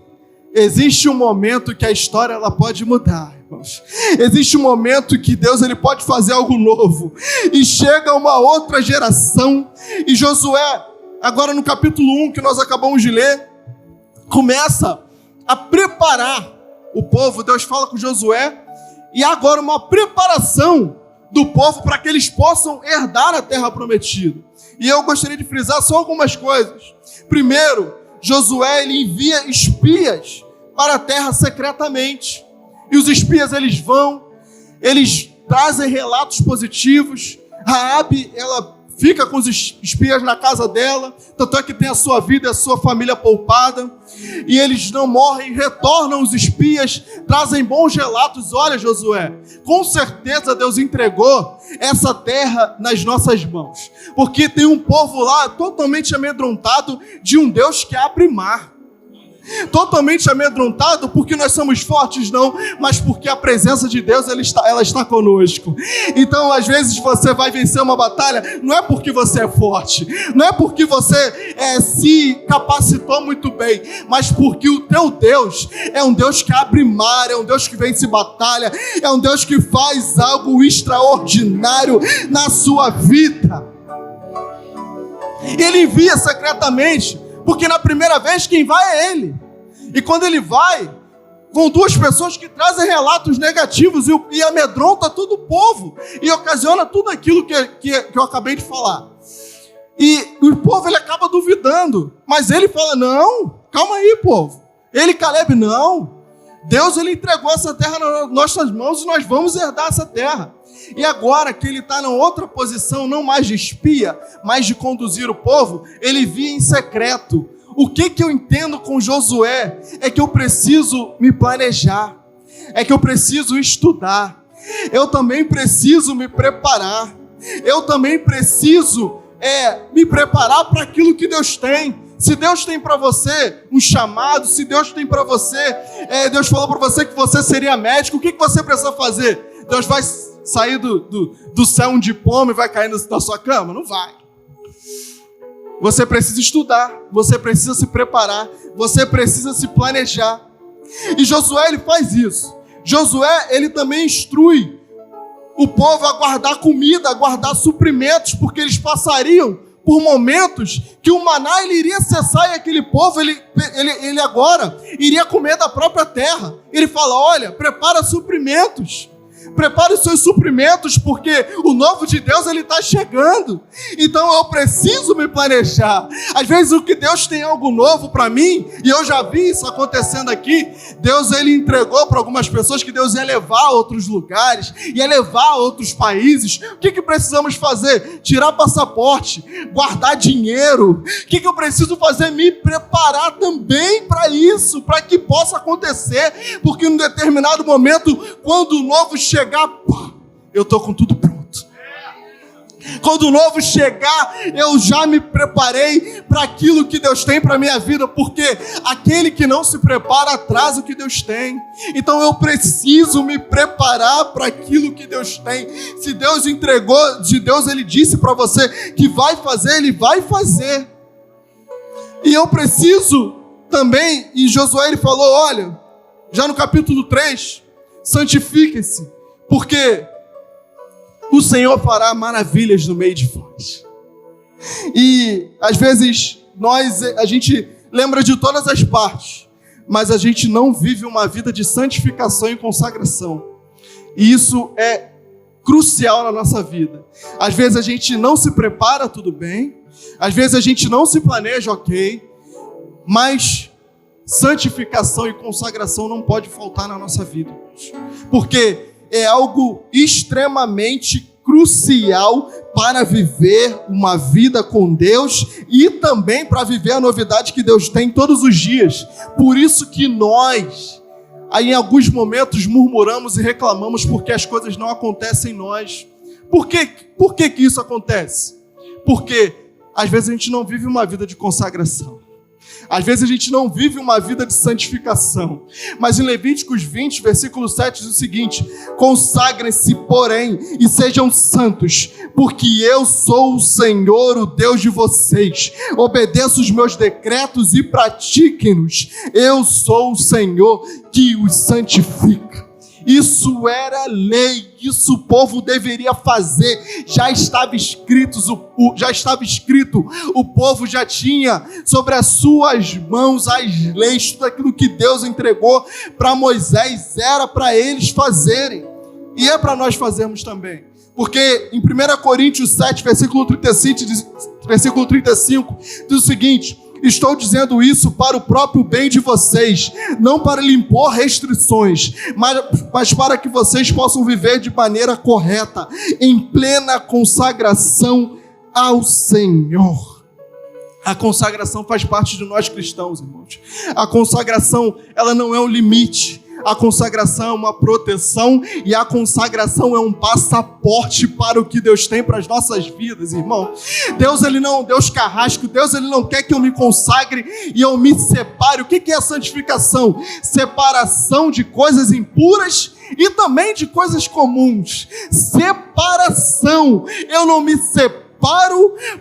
existe um momento que a história ela pode mudar, irmãos. Existe um momento que Deus ele pode fazer algo novo. E chega uma outra geração. E Josué, agora no capítulo 1 que nós acabamos de ler, começa a preparar o povo. Deus fala com Josué. E agora uma preparação do povo para que eles possam herdar a terra prometida. E eu gostaria de frisar só algumas coisas. Primeiro, Josué ele envia espias para a terra secretamente. E os espias eles vão, eles trazem relatos positivos. Raabe, ela fica com os espias na casa dela, tanto é que tem a sua vida e a sua família poupada. E eles não morrem, retornam os espias, trazem bons relatos. Olha, Josué, com certeza Deus entregou essa terra nas nossas mãos, porque tem um povo lá totalmente amedrontado de um Deus que abre mar. Totalmente amedrontado porque nós somos fortes, não, mas porque a presença de Deus ela está conosco. Então às vezes você vai vencer uma batalha, não é porque você é forte, não é porque você se capacitou muito bem, mas porque o teu Deus é um Deus que abre mar, é um Deus que vence batalha, é um Deus que faz algo extraordinário na sua vida. Ele envia secretamente, porque na primeira vez quem vai é ele. E quando ele vai, vão duas pessoas que trazem relatos negativos e amedronta todo o povo. E ocasiona tudo aquilo que eu acabei de falar. E o povo ele acaba duvidando. Mas ele fala, não, calma aí, povo. Ele, Caleb, não. Deus ele entregou essa terra nas nossas mãos e nós vamos herdar essa terra. E agora que ele está em outra posição, não mais de espia, mas de conduzir o povo, ele via em secreto. O que eu entendo com Josué é que eu preciso me planejar, é que eu preciso estudar, eu também preciso me preparar, eu também preciso me preparar para aquilo que Deus tem. Se Deus tem para você um chamado, se Deus tem para você, Deus falou para você que você seria médico, o que você precisa fazer? Deus vai sair do céu um diploma e vai cair na sua cama? Não vai. Você precisa estudar, você precisa se preparar, você precisa se planejar. E Josué ele faz isso. Josué ele também instrui o povo a guardar comida, a guardar suprimentos, porque eles passariam por momentos que o maná ele iria cessar e aquele povo ele agora iria comer da própria terra. Ele fala, olha, prepara suprimentos. Prepare os seus suprimentos, porque o novo de Deus ele está chegando. Então eu preciso me planejar. Às vezes o que Deus tem algo novo para mim, e eu já vi isso acontecendo aqui. Deus ele entregou para algumas pessoas que Deus ia levar a outros lugares, ia levar a outros países. O que precisamos fazer? Tirar passaporte, guardar dinheiro. O que eu preciso fazer? Me preparar também para isso, para que possa acontecer, porque em um determinado momento, quando o novo chegar, eu estou com tudo pronto. Quando o novo chegar, eu já me preparei para aquilo que Deus tem para a minha vida, porque aquele que não se prepara atrasa o que Deus tem. Então eu preciso me preparar para aquilo que Deus tem. Se Deus entregou, de Deus ele disse para você que vai fazer, ele vai fazer. E eu preciso também, e Josué ele falou, olha, já no capítulo 3, santifiquem-se, porque o Senhor fará maravilhas no meio de vós. E às vezes a gente lembra de todas as partes, mas a gente não vive uma vida de santificação e consagração. E isso é crucial na nossa vida. Às vezes a gente não se prepara, tudo bem. Às vezes a gente não se planeja, ok. Mas santificação e consagração não pode faltar na nossa vida. Porque é algo extremamente crucial para viver uma vida com Deus e também para viver a novidade que Deus tem todos os dias. Por isso que nós, em alguns momentos, murmuramos e reclamamos porque as coisas não acontecem em nós. Por que isso acontece? Porque às vezes a gente não vive uma vida de consagração. Às vezes a gente não vive uma vida de santificação. Mas em Levíticos 20, versículo 7, diz o seguinte: consagrem-se, porém, e sejam santos, porque eu sou o Senhor, o Deus de vocês. Obedeçam os meus decretos e pratiquem-nos. Eu sou o Senhor que os santifica. Isso era lei, isso o povo deveria fazer, já estava escrito, o povo já tinha sobre as suas mãos as leis, tudo aquilo que Deus entregou para Moisés, era para eles fazerem, e é para nós fazermos também, porque em 1 Coríntios 7, versículo 35, diz o seguinte: estou dizendo isso para o próprio bem de vocês, não para lhe impor restrições, mas para que vocês possam viver de maneira correta, em plena consagração ao Senhor. A consagração faz parte de nós cristãos, irmãos. A consagração, ela não é um limite. A consagração é uma proteção e a consagração é um passaporte para o que Deus tem para as nossas vidas, irmão. Deus carrasco, Deus ele não quer que eu me consagre e eu me separe. O que é a santificação? Separação de coisas impuras e também de coisas comuns. Separação. Eu não me separo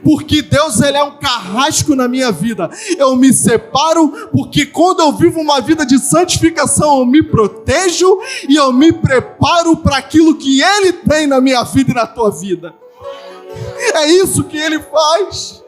porque Deus ele é um carrasco na minha vida. Eu me separo porque quando eu vivo uma vida de santificação, eu me protejo e eu me preparo para aquilo que Ele tem na minha vida e na tua vida. É isso que Ele faz.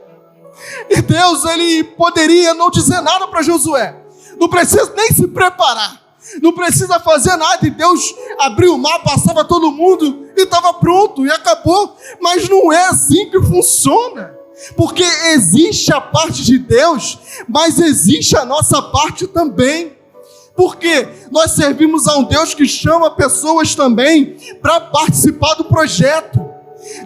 E Deus ele poderia não dizer nada para Josué. Não precisa nem se preparar. Não precisa fazer nada, e Deus abriu o mar, passava todo mundo e estava pronto, e acabou. Mas não é assim que funciona, porque existe a parte de Deus, mas existe a nossa parte também, porque nós servimos a um Deus que chama pessoas também para participar do projeto.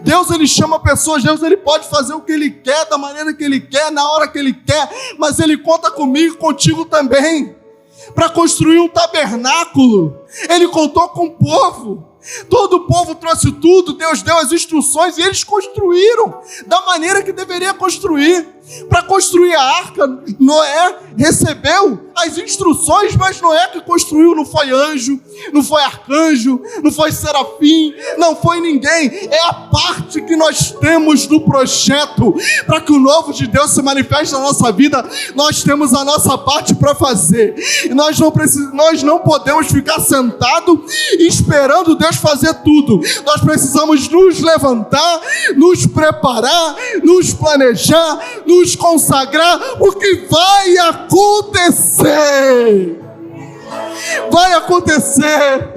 Deus ele chama pessoas, Deus ele pode fazer o que Ele quer, da maneira que Ele quer, na hora que Ele quer, mas Ele conta comigo e contigo também. Para construir um tabernáculo, Ele contou com o povo. Todo o povo trouxe tudo, Deus deu as instruções e eles construíram da maneira que deveria construir. Para construir a arca, Noé recebeu as instruções, mas Noé que construiu, não foi anjo, não foi arcanjo, não foi serafim, não foi ninguém. É a parte que nós temos do projeto. Para que o novo de Deus se manifeste na nossa vida, nós temos a nossa parte para fazer. E nós não podemos ficar sentados esperando Deus fazer tudo. Nós precisamos nos levantar, nos preparar, nos planejar, nos consagrar, porque vai acontecer. Vai acontecer.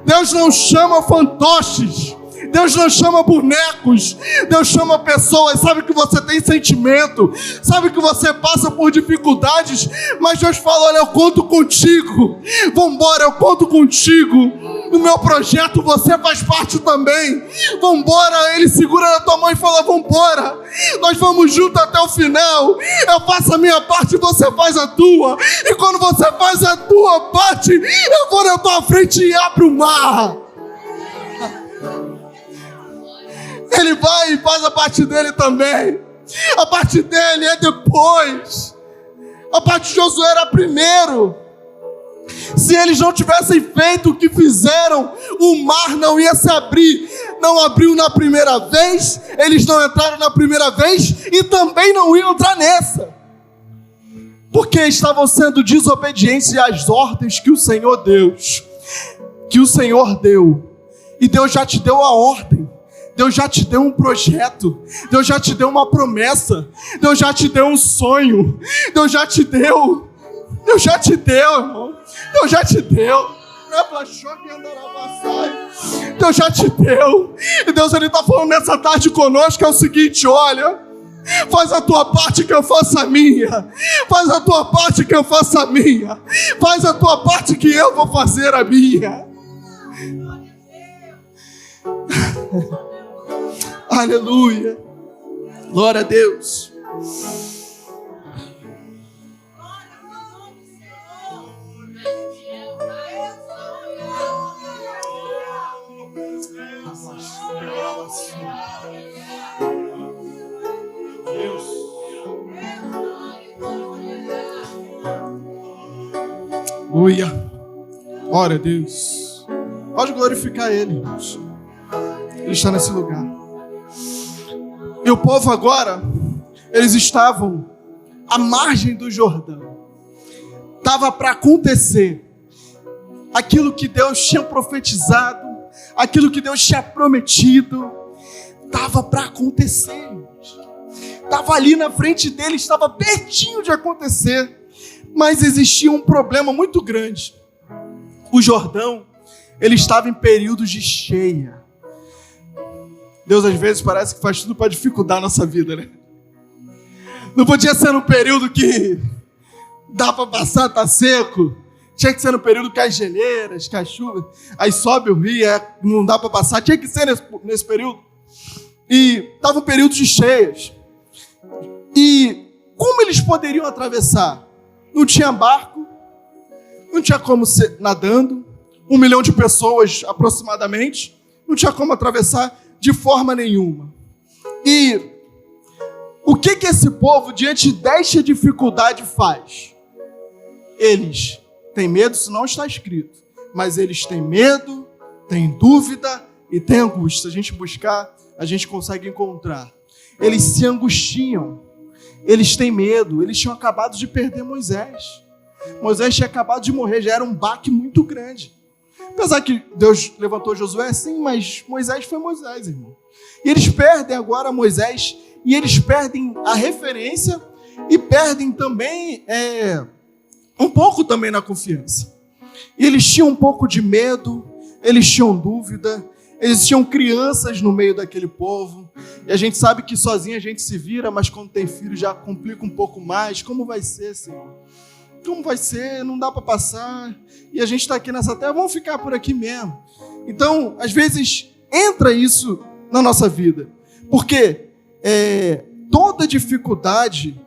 Deus não chama fantoches, Deus não chama bonecos, Deus chama pessoas. Sabe que você tem sentimento, sabe que você passa por dificuldades, mas Deus fala: olha, eu conto contigo, vambora, eu conto contigo, no meu projeto você faz parte também, vambora. Ele segura na tua mão e fala: vambora, nós vamos juntos até o final, eu faço a minha parte, você faz a tua, e quando você faz a tua parte, eu vou na tua frente e abro o mar. Ele vai e faz a parte dele também. A parte dele é depois. A parte de Josué era primeiro. Se eles não tivessem feito o que fizeram, o mar não ia se abrir. Não abriu na primeira vez, eles não entraram na primeira vez e também não iam entrar nessa, porque estavam sendo desobedientes às ordens que o Senhor deu. E Deus já te deu a ordem. Deus já te deu um projeto, Deus já te deu uma promessa, Deus já te deu um sonho, Deus já te deu, irmão, Deus já te deu. Deus já te deu. E Deus ele está falando nessa tarde conosco, é o seguinte: olha, faz a tua parte que eu faço a minha, faz a tua parte que eu faço a minha, faz a tua parte que eu vou fazer a minha. Aleluia, glória a Deus. Aleluia. Glória a Deus. Pode glorificar Ele, irmãos. Ele está nesse lugar. E o povo agora, eles estavam à margem do Jordão. Estava para acontecer aquilo que Deus tinha profetizado, aquilo que Deus tinha prometido. Estava para acontecer. Estava ali na frente dele, estava pertinho de acontecer. Mas existia um problema muito grande. O Jordão, ele estava em períodos de cheia. Deus às vezes parece que faz tudo para dificultar a nossa vida, né? Não podia ser no período que dá para passar, tá seco. Tinha que ser no período que as geleiras, que a chuva, aí sobe o rio, não dá para passar. Tinha que ser nesse período. E estava um período de cheias. E como eles poderiam atravessar? Não tinha barco, não tinha como ser nadando, 1 milhão de pessoas aproximadamente, não tinha como atravessar de forma nenhuma. E o que esse povo, diante desta dificuldade, faz? Eles têm medo, se não está escrito, mas eles têm medo, têm dúvida e têm angústia. Se a gente buscar, a gente consegue encontrar. Eles se angustiam, eles têm medo, eles tinham acabado de perder Moisés. Moisés tinha acabado de morrer, já era um baque muito grande. Apesar que Deus levantou Josué, sim, mas Moisés foi Moisés, irmão. E eles perdem agora Moisés, e eles perdem a referência, e perdem também, um pouco também na confiança. E eles tinham um pouco de medo, eles tinham dúvida, eles tinham crianças no meio daquele povo, e a gente sabe que sozinho a gente se vira, mas quando tem filho já complica um pouco mais. Como vai ser, Senhor? Como vai ser? Não dá para passar. E a gente está aqui nessa terra, vamos ficar por aqui mesmo. Então, às vezes, entra isso na nossa vida. Porque toda dificuldade,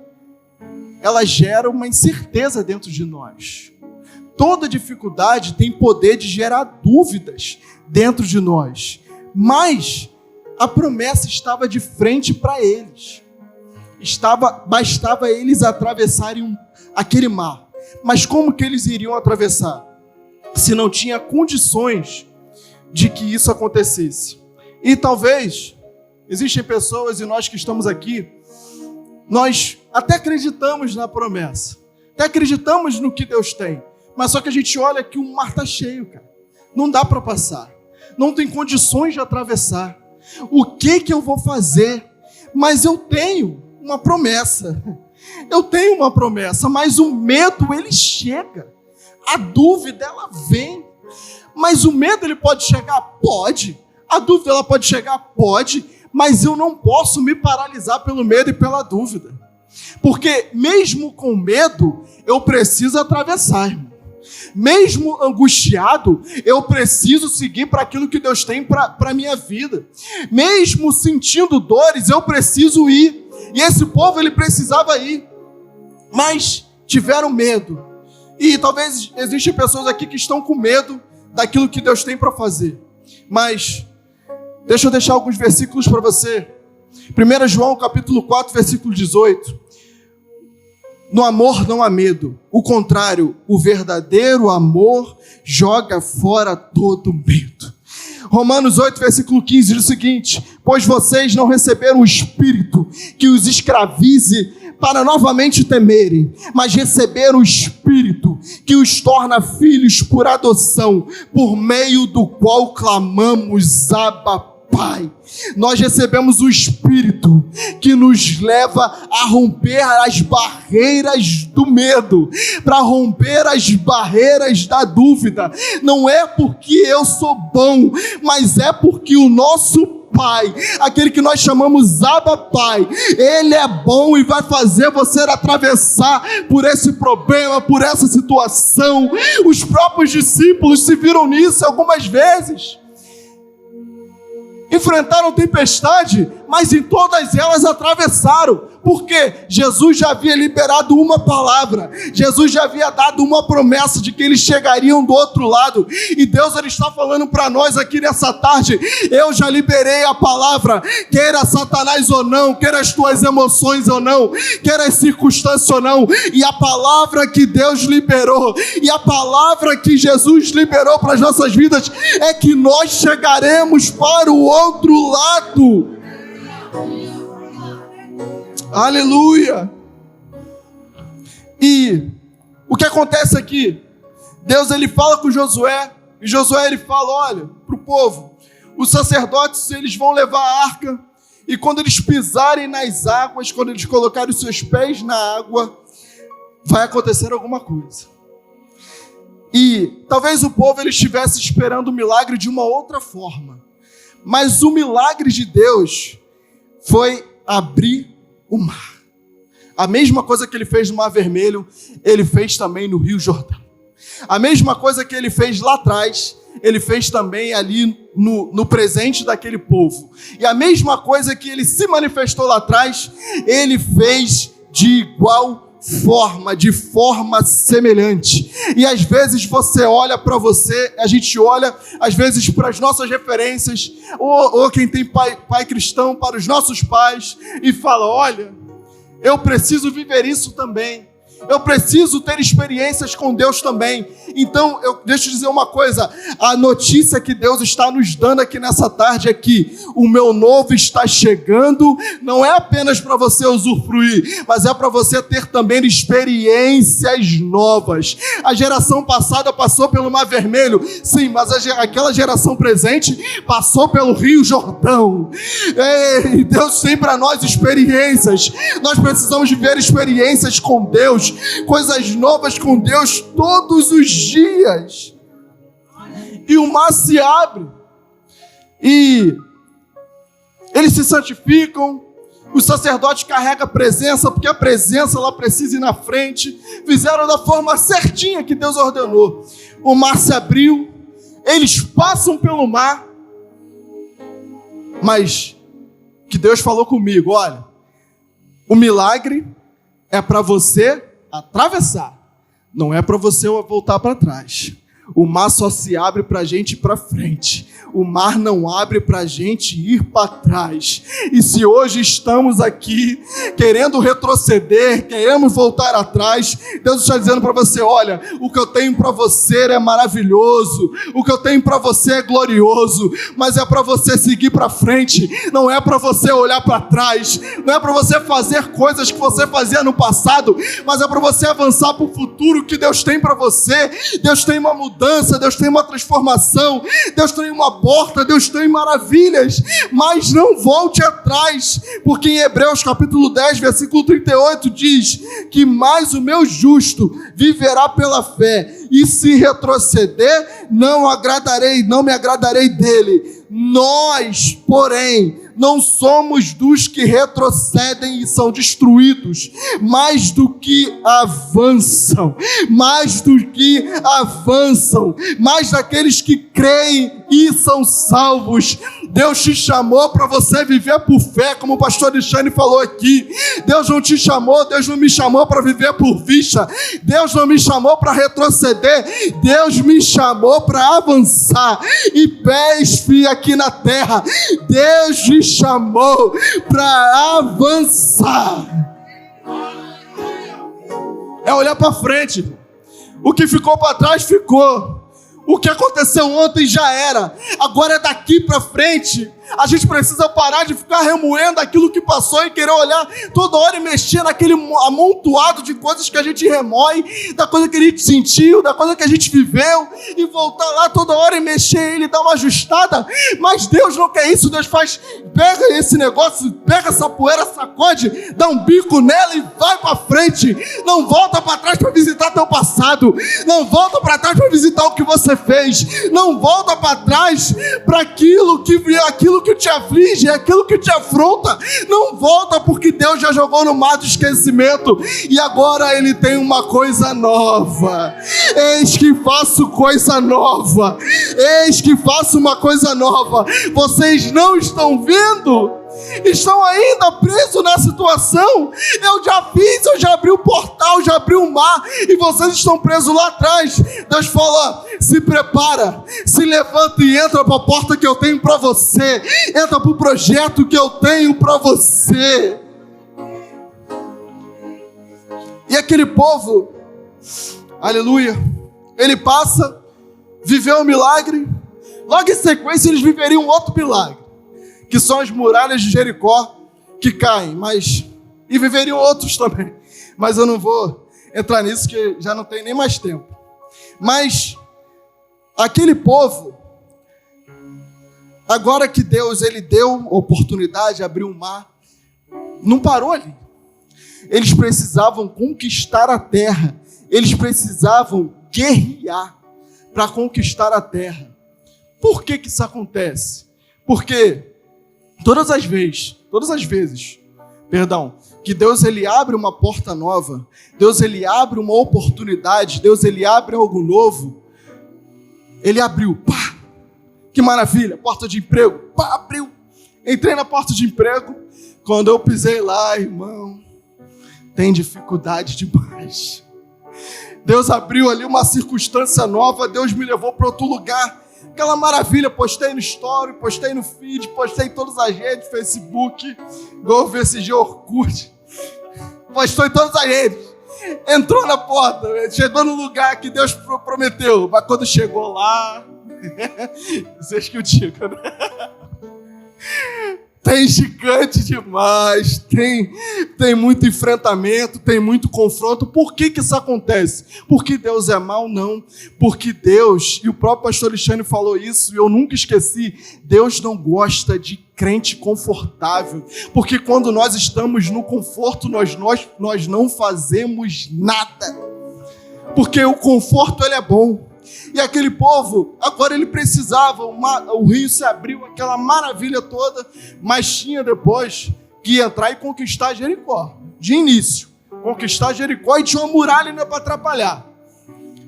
ela gera uma incerteza dentro de nós. Toda dificuldade tem poder de gerar dúvidas dentro de nós. Mas a promessa estava de frente para eles. Bastava eles atravessarem aquele mar. Mas como que eles iriam atravessar? Se não tinha condições de que isso acontecesse. E talvez, existem pessoas, e nós que estamos aqui, nós até acreditamos na promessa. Até acreditamos no que Deus tem. Mas só que a gente olha que o mar está cheio, cara. Não dá para passar. Não tem condições de atravessar. O que eu vou fazer? Mas eu tenho uma promessa. Eu tenho uma promessa, mas o medo, ele chega. A dúvida, ela vem. Mas o medo, ele pode chegar? Pode. A dúvida, ela pode chegar? Pode. Mas eu não posso me paralisar pelo medo e pela dúvida. Porque mesmo com medo, eu preciso atravessar, irmão. Mesmo angustiado, eu preciso seguir para aquilo que Deus tem para a minha vida. Mesmo sentindo dores, eu preciso ir. E esse povo, ele precisava ir. Mas tiveram medo. E talvez existem pessoas aqui que estão com medo daquilo que Deus tem para fazer. Mas deixa eu deixar alguns versículos para você. 1 João capítulo 4, versículo 18. No amor não há medo. O contrário, o verdadeiro amor joga fora todo medo. Romanos 8, versículo 15 diz o seguinte: pois vocês não receberam o Espírito que os escravize para novamente temerem, mas receberam o Espírito que os torna filhos por adoção, por meio do qual clamamos Abba, Pai. Nós recebemos o Espírito que nos leva a romper as barreiras do medo, para romper as barreiras da dúvida. Não é porque eu sou bom, mas é porque o nosso Pai, aquele que nós chamamos Abba Pai, Ele é bom e vai fazer você atravessar por esse problema, por essa situação. Os próprios discípulos se viram nisso algumas vezes. enfrentaram tempestade, mas em todas elas atravessaram. Porque Jesus já havia liberado uma palavra, Jesus já havia dado uma promessa de que eles chegariam do outro lado. E Deus, ele está falando para nós aqui nessa tarde: eu já liberei a palavra, queira Satanás ou não, queira as tuas emoções ou não, queira as circunstâncias ou não. E a palavra que Deus liberou, e a palavra que Jesus liberou para as nossas vidas, é que nós chegaremos para o outro lado. Aleluia! E o que acontece aqui? Deus, ele fala com Josué, e Josué, ele fala: olha, para o povo, os sacerdotes, eles vão levar a arca, e quando eles pisarem nas águas, quando eles colocarem os seus pés na água, vai acontecer alguma coisa. E talvez o povo, ele estivesse esperando o milagre de uma outra forma, mas o milagre de Deus foi abrir o mar. A mesma coisa que ele fez no Mar Vermelho, ele fez também no Rio Jordão. A mesma coisa que ele fez lá atrás, ele fez também ali no presente daquele povo. E a mesma coisa que ele se manifestou lá atrás, ele fez de igual forma, de forma semelhante. E às vezes você olha para você, a gente olha às vezes para as nossas referências, ou quem tem pai cristão, para os nossos pais, e fala: olha, eu preciso viver isso também. Eu preciso ter experiências com Deus também. Então, deixa eu dizer uma coisa. A notícia que Deus está nos dando aqui nessa tarde é que o meu novo está chegando. Não é apenas para você usufruir, mas é para você ter também experiências novas. A geração passada passou pelo Mar Vermelho, sim, mas aquela geração presente passou pelo Rio Jordão. Ei, Deus tem para nós experiências. Nós precisamos viver experiências com Deus, coisas novas com Deus todos os dias. E o mar se abre, e eles se santificam. Os sacerdotes carregam a presença, porque a presença ela precisa ir na frente. Fizeram da forma certinha que Deus ordenou. O mar se abriu, eles passam pelo mar, mas que Deus falou comigo: olha, o milagre é para você atravessar, não é para você voltar para trás. O mar só se abre para a gente ir para frente. O mar não abre para a gente ir para trás. E se hoje estamos aqui querendo retroceder, queremos voltar atrás, Deus está dizendo para você: olha, o que eu tenho para você é maravilhoso, o que eu tenho para você é glorioso, mas é para você seguir para frente, não é para você olhar para trás, não é para você fazer coisas que você fazia no passado, mas é para você avançar para o futuro que Deus tem para você. Deus tem uma mudança, Deus tem uma transformação, Deus tem uma porta, Deus tem maravilhas, mas não volte atrás, porque em Hebreus capítulo 10, versículo 38 diz que mais o meu justo viverá pela fé, e se retroceder, não me agradarei dele. Nós, porém, não somos dos que retrocedem e são destruídos, mais do que avançam, mais daqueles que creem e são salvos. Deus te chamou para você viver por fé, como o pastor Alexandre falou aqui. Deus não te chamou, Deus não me chamou para viver por vista, Deus não me chamou para retroceder, Deus me chamou para avançar. E pés aqui na terra, Deus te chamou para avançar. É olhar para frente. O que ficou para trás ficou. O que aconteceu ontem já era. Agora é daqui para frente. A gente precisa parar de ficar remoendo aquilo que passou e querer olhar toda hora e mexer naquele amontoado de coisas que a gente remói, da coisa que a gente sentiu, da coisa que a gente viveu, e voltar lá toda hora e mexer ele, dar uma ajustada. Mas Deus não quer isso. Deus faz: pega esse negócio, pega essa poeira, sacode, dá um bico nela e vai para frente. Não volta para trás para visitar teu passado, não volta para trás para visitar o que você fez, não volta para trás para aquilo aquilo que te aflige, aquilo que te afronta, não volta, porque Deus já jogou no mar do esquecimento e agora Ele tem uma coisa nova. Eis que faço coisa nova, eis que faço uma coisa nova. Vocês não estão vendo? Estão ainda presos na situação? Eu já fiz, eu já abri o portal, já abri o mar e vocês estão presos lá atrás. Deus fala: se prepara, se levanta e entra para a porta que eu tenho para você, entra para o projeto que eu tenho para você. E aquele povo, aleluia, ele passa, viveu um milagre, logo em sequência eles viveriam outro milagre, que são as muralhas de Jericó que caem, e viveriam outros também, mas eu não vou entrar nisso, que já não tem nem mais tempo. Mas aquele povo, agora que Deus ele deu oportunidade, abriu o mar, não parou ali. Eles precisavam conquistar a terra, eles precisavam guerrear para conquistar a terra. Por que isso acontece? Porque todas as vezes, que Deus ele abre uma porta nova, Deus ele abre uma oportunidade, Deus ele abre algo novo, ele abriu, pá, que maravilha, porta de emprego, pá, abriu, entrei na porta de emprego, quando eu pisei lá, irmão, tem dificuldade demais. Deus abriu ali uma circunstância nova, Deus me levou para outro lugar, aquela maravilha, postei no story, postei no feed, postei em todas as redes, Facebook, igual o VSG Orkut, postou em todas as redes, entrou na porta, chegou no lugar que Deus prometeu, mas quando chegou lá, vocês que eu digo, né? Tem gigante demais, tem muito enfrentamento, tem muito confronto. Por que isso acontece? Porque Deus é mau? Não. Porque Deus, e o próprio pastor Alexandre falou isso, e eu nunca esqueci, Deus não gosta de crente confortável. Porque quando nós estamos no conforto, nós não fazemos nada. Porque o conforto ele é bom. E aquele povo, agora ele precisava, o rio se abriu, aquela maravilha toda, mas tinha depois que entrar e conquistar Jericó. De início, conquistar Jericó, e tinha uma muralha ainda para atrapalhar.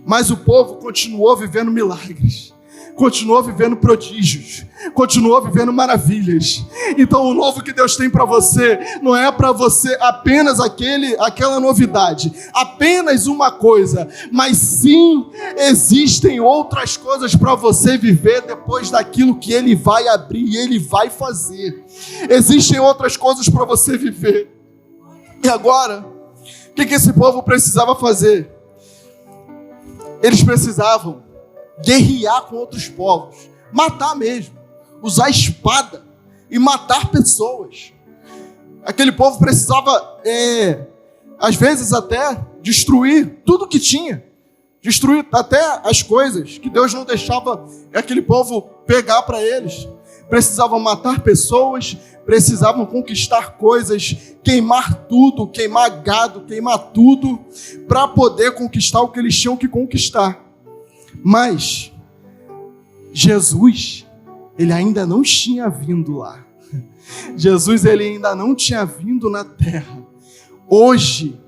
Mas o povo continuou vivendo milagres, continuou vivendo prodígios, continuou vivendo maravilhas. Então o novo que Deus tem para você, não é para você apenas aquela novidade, apenas uma coisa, mas sim existem outras coisas para você viver depois daquilo que Ele vai abrir e Ele vai fazer. Existem outras coisas para você viver. E agora, o que esse povo precisava fazer? Eles precisavam guerrear com outros povos, matar mesmo, usar espada e matar pessoas. Aquele povo precisava, às vezes até, destruir tudo que tinha, destruir até as coisas que Deus não deixava aquele povo pegar para eles. Precisavam matar pessoas, precisavam conquistar coisas, queimar tudo, queimar gado, queimar tudo, para poder conquistar o que eles tinham que conquistar. Mas Jesus, ele ainda não tinha vindo lá. Jesus, ele ainda não tinha vindo na terra. Hoje,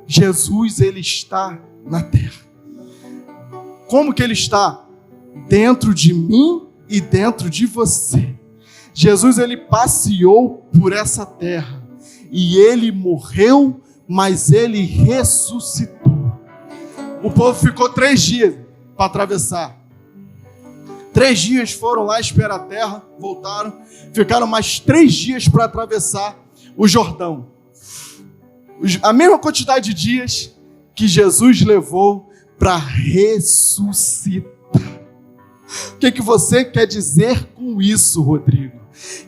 Jesus, ele está na terra. Como que ele está? Dentro de mim e dentro de você. Jesus, ele passeou por essa terra e ele morreu, mas ele ressuscitou. O povo ficou 3 dias para atravessar. 3 dias foram lá esperar a terra, voltaram, ficaram mais 3 dias para atravessar o Jordão. A mesma quantidade de dias que Jesus levou para ressuscitar. O que você quer dizer com isso, Rodrigo?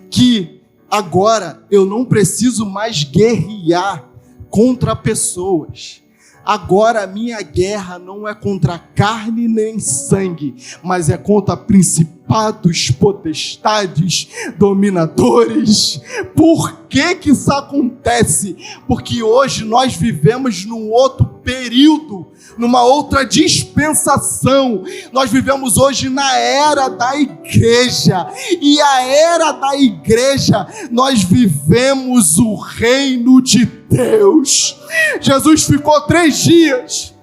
Que agora eu não preciso mais guerrear contra pessoas. Agora a minha guerra não é contra carne nem sangue, mas é contra principados, potestades, dominadores. Por que isso acontece? Porque hoje nós vivemos num outro período, numa outra dispensação. Nós vivemos hoje na era da igreja. E a era da igreja, nós vivemos o reino de Deus. Jesus ficou 3 dias.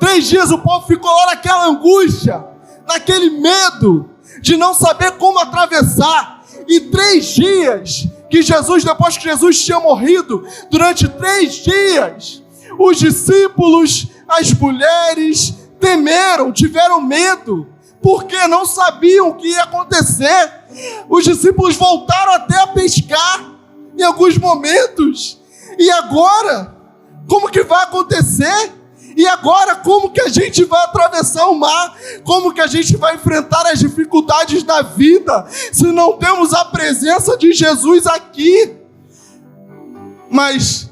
3 dias o povo ficou lá naquela angústia, naquele medo de não saber como atravessar. E 3 dias que Jesus, depois que Jesus tinha morrido, durante 3 dias, os discípulos, as mulheres temeram, tiveram medo, porque não sabiam o que ia acontecer. Os discípulos voltaram até a pescar em alguns momentos. E agora? Como que vai acontecer? E agora, como que a gente vai atravessar o mar? Como que a gente vai enfrentar as dificuldades da vida, se não temos a presença de Jesus aqui? Mas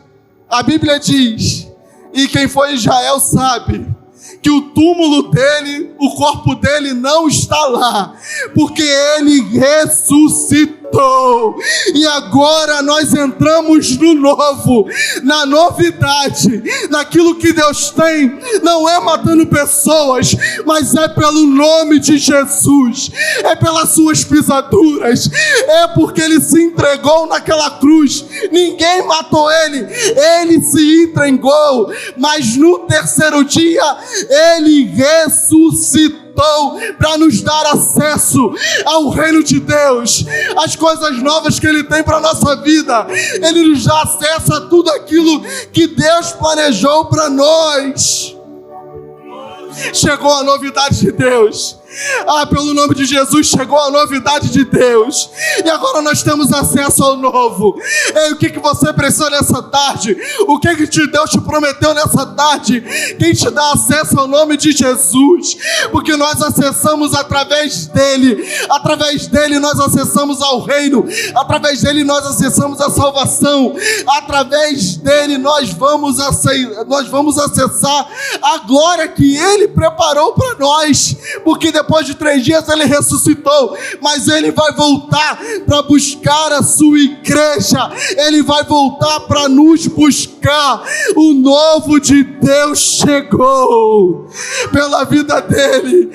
a Bíblia diz, e quem foi em Israel sabe, que o túmulo dele, o corpo dele não está lá, porque ele ressuscitou. E agora nós entramos no novo, na novidade, naquilo que Deus tem. Não é matando pessoas, mas é pelo nome de Jesus, é pelas suas pisaduras, é porque ele se entregou naquela cruz. Ninguém matou ele, ele se entregou, mas no 3º dia ele ressuscitou para nos dar acesso ao reino de Deus, as coisas novas que ele tem para a nossa vida. Ele nos dá acesso a tudo aquilo que Deus planejou para nós. Chegou a novidade de Deus. Pelo nome de Jesus, chegou a novidade de Deus. E agora nós temos acesso ao novo. O que você precisa nessa tarde? O que Deus te prometeu nessa tarde? Quem te dá acesso ao nome de Jesus? Porque nós acessamos através dele. Através dele nós acessamos ao reino. Através dele nós acessamos a salvação. Através dele nós vamos acessar a glória que ele preparou para nós. Porque depois de 3 dias ele ressuscitou, mas ele vai voltar para buscar a sua igreja. Ele vai voltar para nos buscar. O novo de Deus chegou pela vida dele.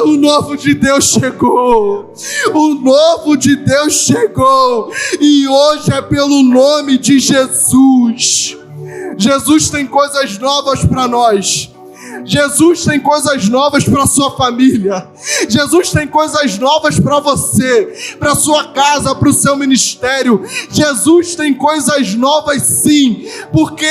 O novo de Deus chegou. O novo de Deus chegou. E hoje é pelo nome de Jesus. Jesus tem coisas novas para nós. Jesus tem coisas novas para a sua família. Jesus tem coisas novas para você, para a sua casa, para o seu ministério. Jesus tem coisas novas sim, porque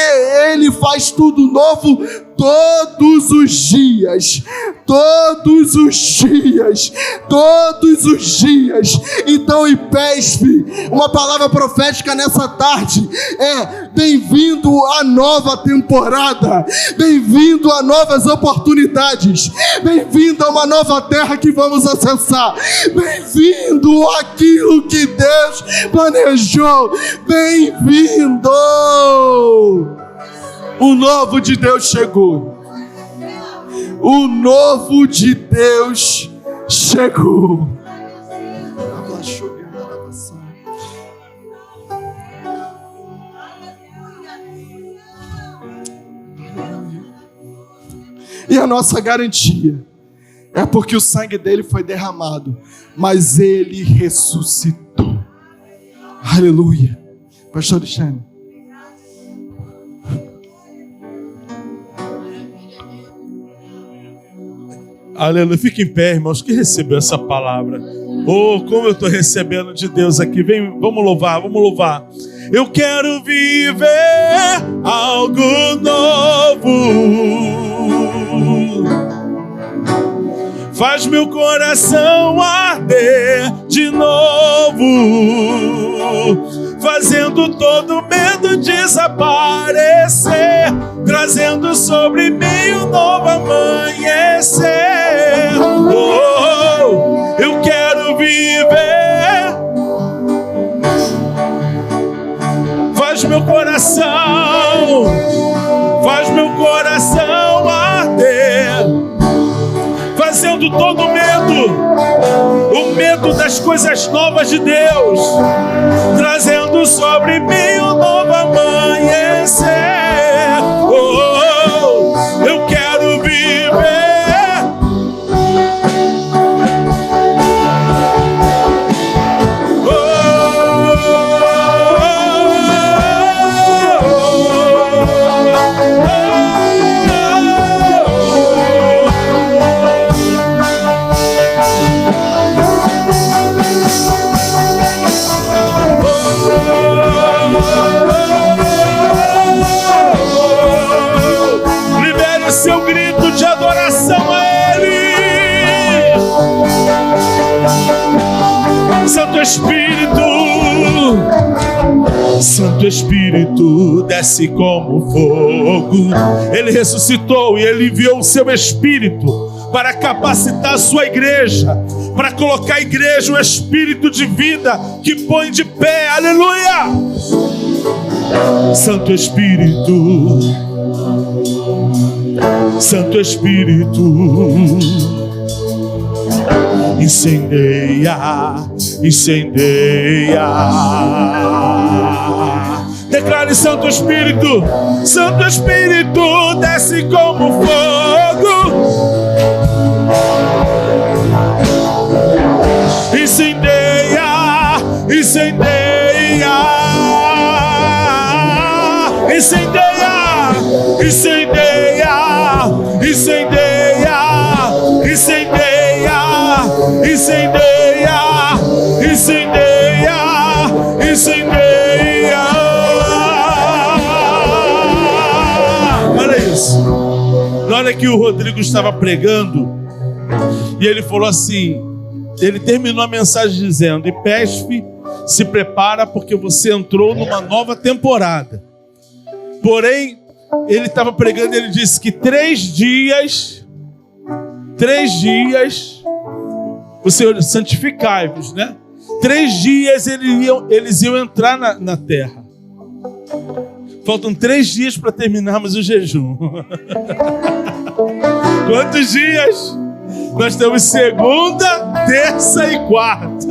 Ele faz tudo novo todos os dias. Todos os dias. Todos os dias. Então, IPESP, uma palavra profética nessa tarde é: bem-vindo à nova temporada. Bem-vindo a novas oportunidades. Bem-vindo a uma nova terra que vamos acessar. Bem-vindo àquilo que Deus planejou. Bem-vindo! O novo de Deus chegou. O novo de Deus chegou. E a nossa garantia é porque o sangue dele foi derramado, mas ele ressuscitou. Aleluia. Pastor Alexandre. Aleluia. Fique em pé, irmãos, que recebeu essa palavra. Oh, como eu estou recebendo de Deus aqui. Vem, vamos louvar, vamos louvar. Eu quero viver algo novo. Faz meu coração arder de novo, fazendo todo medo desaparecer, trazendo sobre mim um novo amanhecer. Oh, eu quero viver. Faz meu coração arder, fazendo todo medo, o medo das coisas novas de Deus, trazendo sobre mim um novo amanhecer. Oh, Santo Espírito desce como fogo. Ele ressuscitou e ele enviou o seu Espírito para capacitar a sua igreja, para colocar a igreja um espírito de vida que põe de pé. Aleluia! Santo Espírito, Santo Espírito, incendeia, incendeia. Declare: Santo Espírito, Santo Espírito, desce como fogo. Incendeia, incendeia, incendeia, incendeia, incendeia, incendeia, incendeia, incendeia, incendeia. Olha isso. Na hora que o Rodrigo estava pregando, e ele falou assim, ele terminou a mensagem dizendo: e PESF se prepara porque você entrou numa nova temporada. Porém, ele estava pregando e ele disse que 3 dias, o Senhor, santificai-vos, né? 3 dias eles iam entrar na terra. Faltam 3 dias para terminarmos o jejum. Quantos dias? Nós temos segunda, terça e quarta.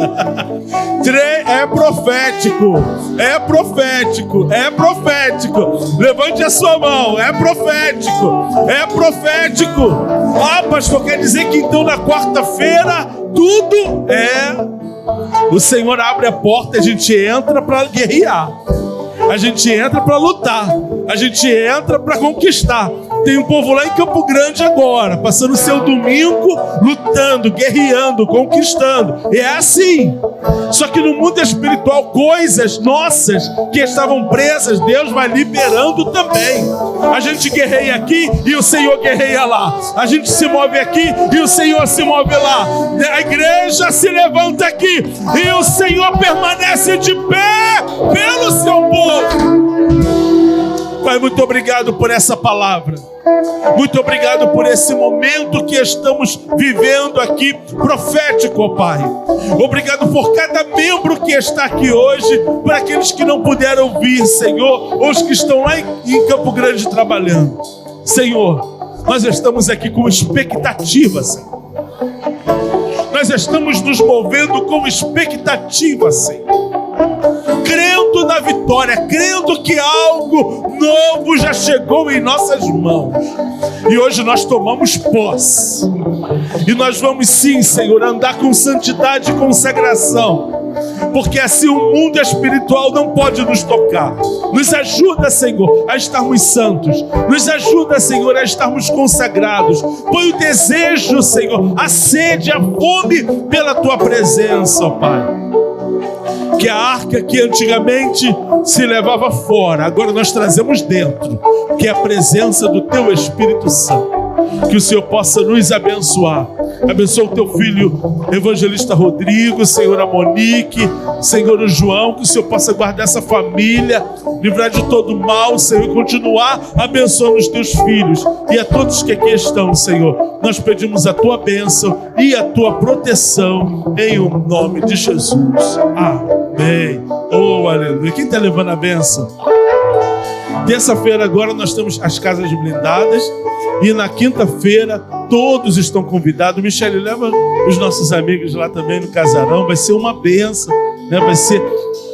É profético, é profético, é profético. Levante a sua mão, é profético, é profético. Ah, pastor, quer dizer que então na quarta-feira tudo é... O Senhor abre a porta e a gente entra para guerrear. A gente entra para lutar. A gente entra para conquistar. Tem um povo lá em Campo Grande agora, passando o seu domingo lutando, guerreando, conquistando. E é assim. Só que no mundo espiritual, coisas nossas que estavam presas, Deus vai liberando também. A gente guerreia aqui e o Senhor guerreia lá. A gente se move aqui e o Senhor se move lá. A igreja se levanta aqui e o Senhor permanece de pé pelo seu povo. Pai, muito obrigado por essa palavra. Muito obrigado por esse momento que estamos vivendo aqui, profético, ó Pai. Obrigado por cada membro que está aqui hoje, para aqueles que não puderam vir, Senhor, os que estão lá em Campo Grande trabalhando. Senhor, nós estamos aqui com expectativa, Senhor. Nós estamos nos movendo com expectativa, Senhor. Crendo na vitória, crendo que algo novo já chegou em nossas mãos. E hoje nós tomamos posse. E nós vamos sim, Senhor, andar com santidade e consagração. Porque assim o mundo espiritual não pode nos tocar. Nos ajuda, Senhor, a estarmos santos. Nos ajuda, Senhor, a estarmos consagrados. Põe o desejo, Senhor, a sede, a fome pela Tua presença, ó Pai. Que a arca que antigamente se levava fora, agora nós trazemos dentro, que é a presença do Teu Espírito Santo. Que o Senhor possa nos abençoar. Abençoa o Teu filho evangelista Rodrigo, Senhor, a Monique, Senhor, o João. Que o Senhor possa guardar essa família, livrar de todo mal, Senhor, e continuar abençoando os Teus filhos e a todos que aqui estão, Senhor. Nós pedimos a Tua bênção e a Tua proteção em o nome de Jesus. Amém. Oh, aleluia. Quem está levando a bênção? Terça-feira agora nós temos as casas blindadas. E na quinta-feira todos estão convidados. Michele, leva os nossos amigos lá também no casarão. Vai ser uma bênção, né? Vai ser,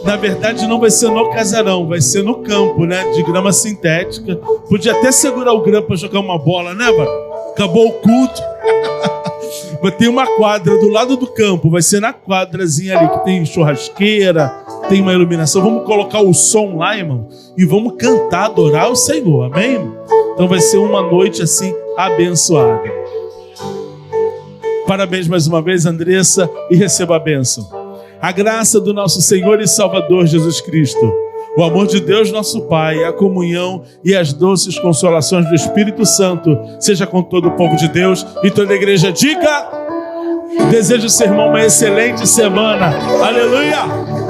na verdade, não vai ser no casarão, vai ser no campo, né? De grama sintética. Podia até segurar o grama para jogar uma bola, né, mano? Acabou o culto. Vai ter uma quadra do lado do campo. Vai ser na quadrazinha ali que tem churrasqueira, tem uma iluminação. Vamos colocar o som lá, irmão, e vamos cantar, adorar o Senhor. Amém, irmão? Então vai ser uma noite assim abençoada. Parabéns mais uma vez, Andressa, e receba a bênção. A graça do nosso Senhor e Salvador Jesus Cristo, o amor de Deus nosso Pai, a comunhão e as doces consolações do Espírito Santo seja com todo o povo de Deus. E toda a igreja diga: desejo, seu irmão, uma excelente semana. Aleluia!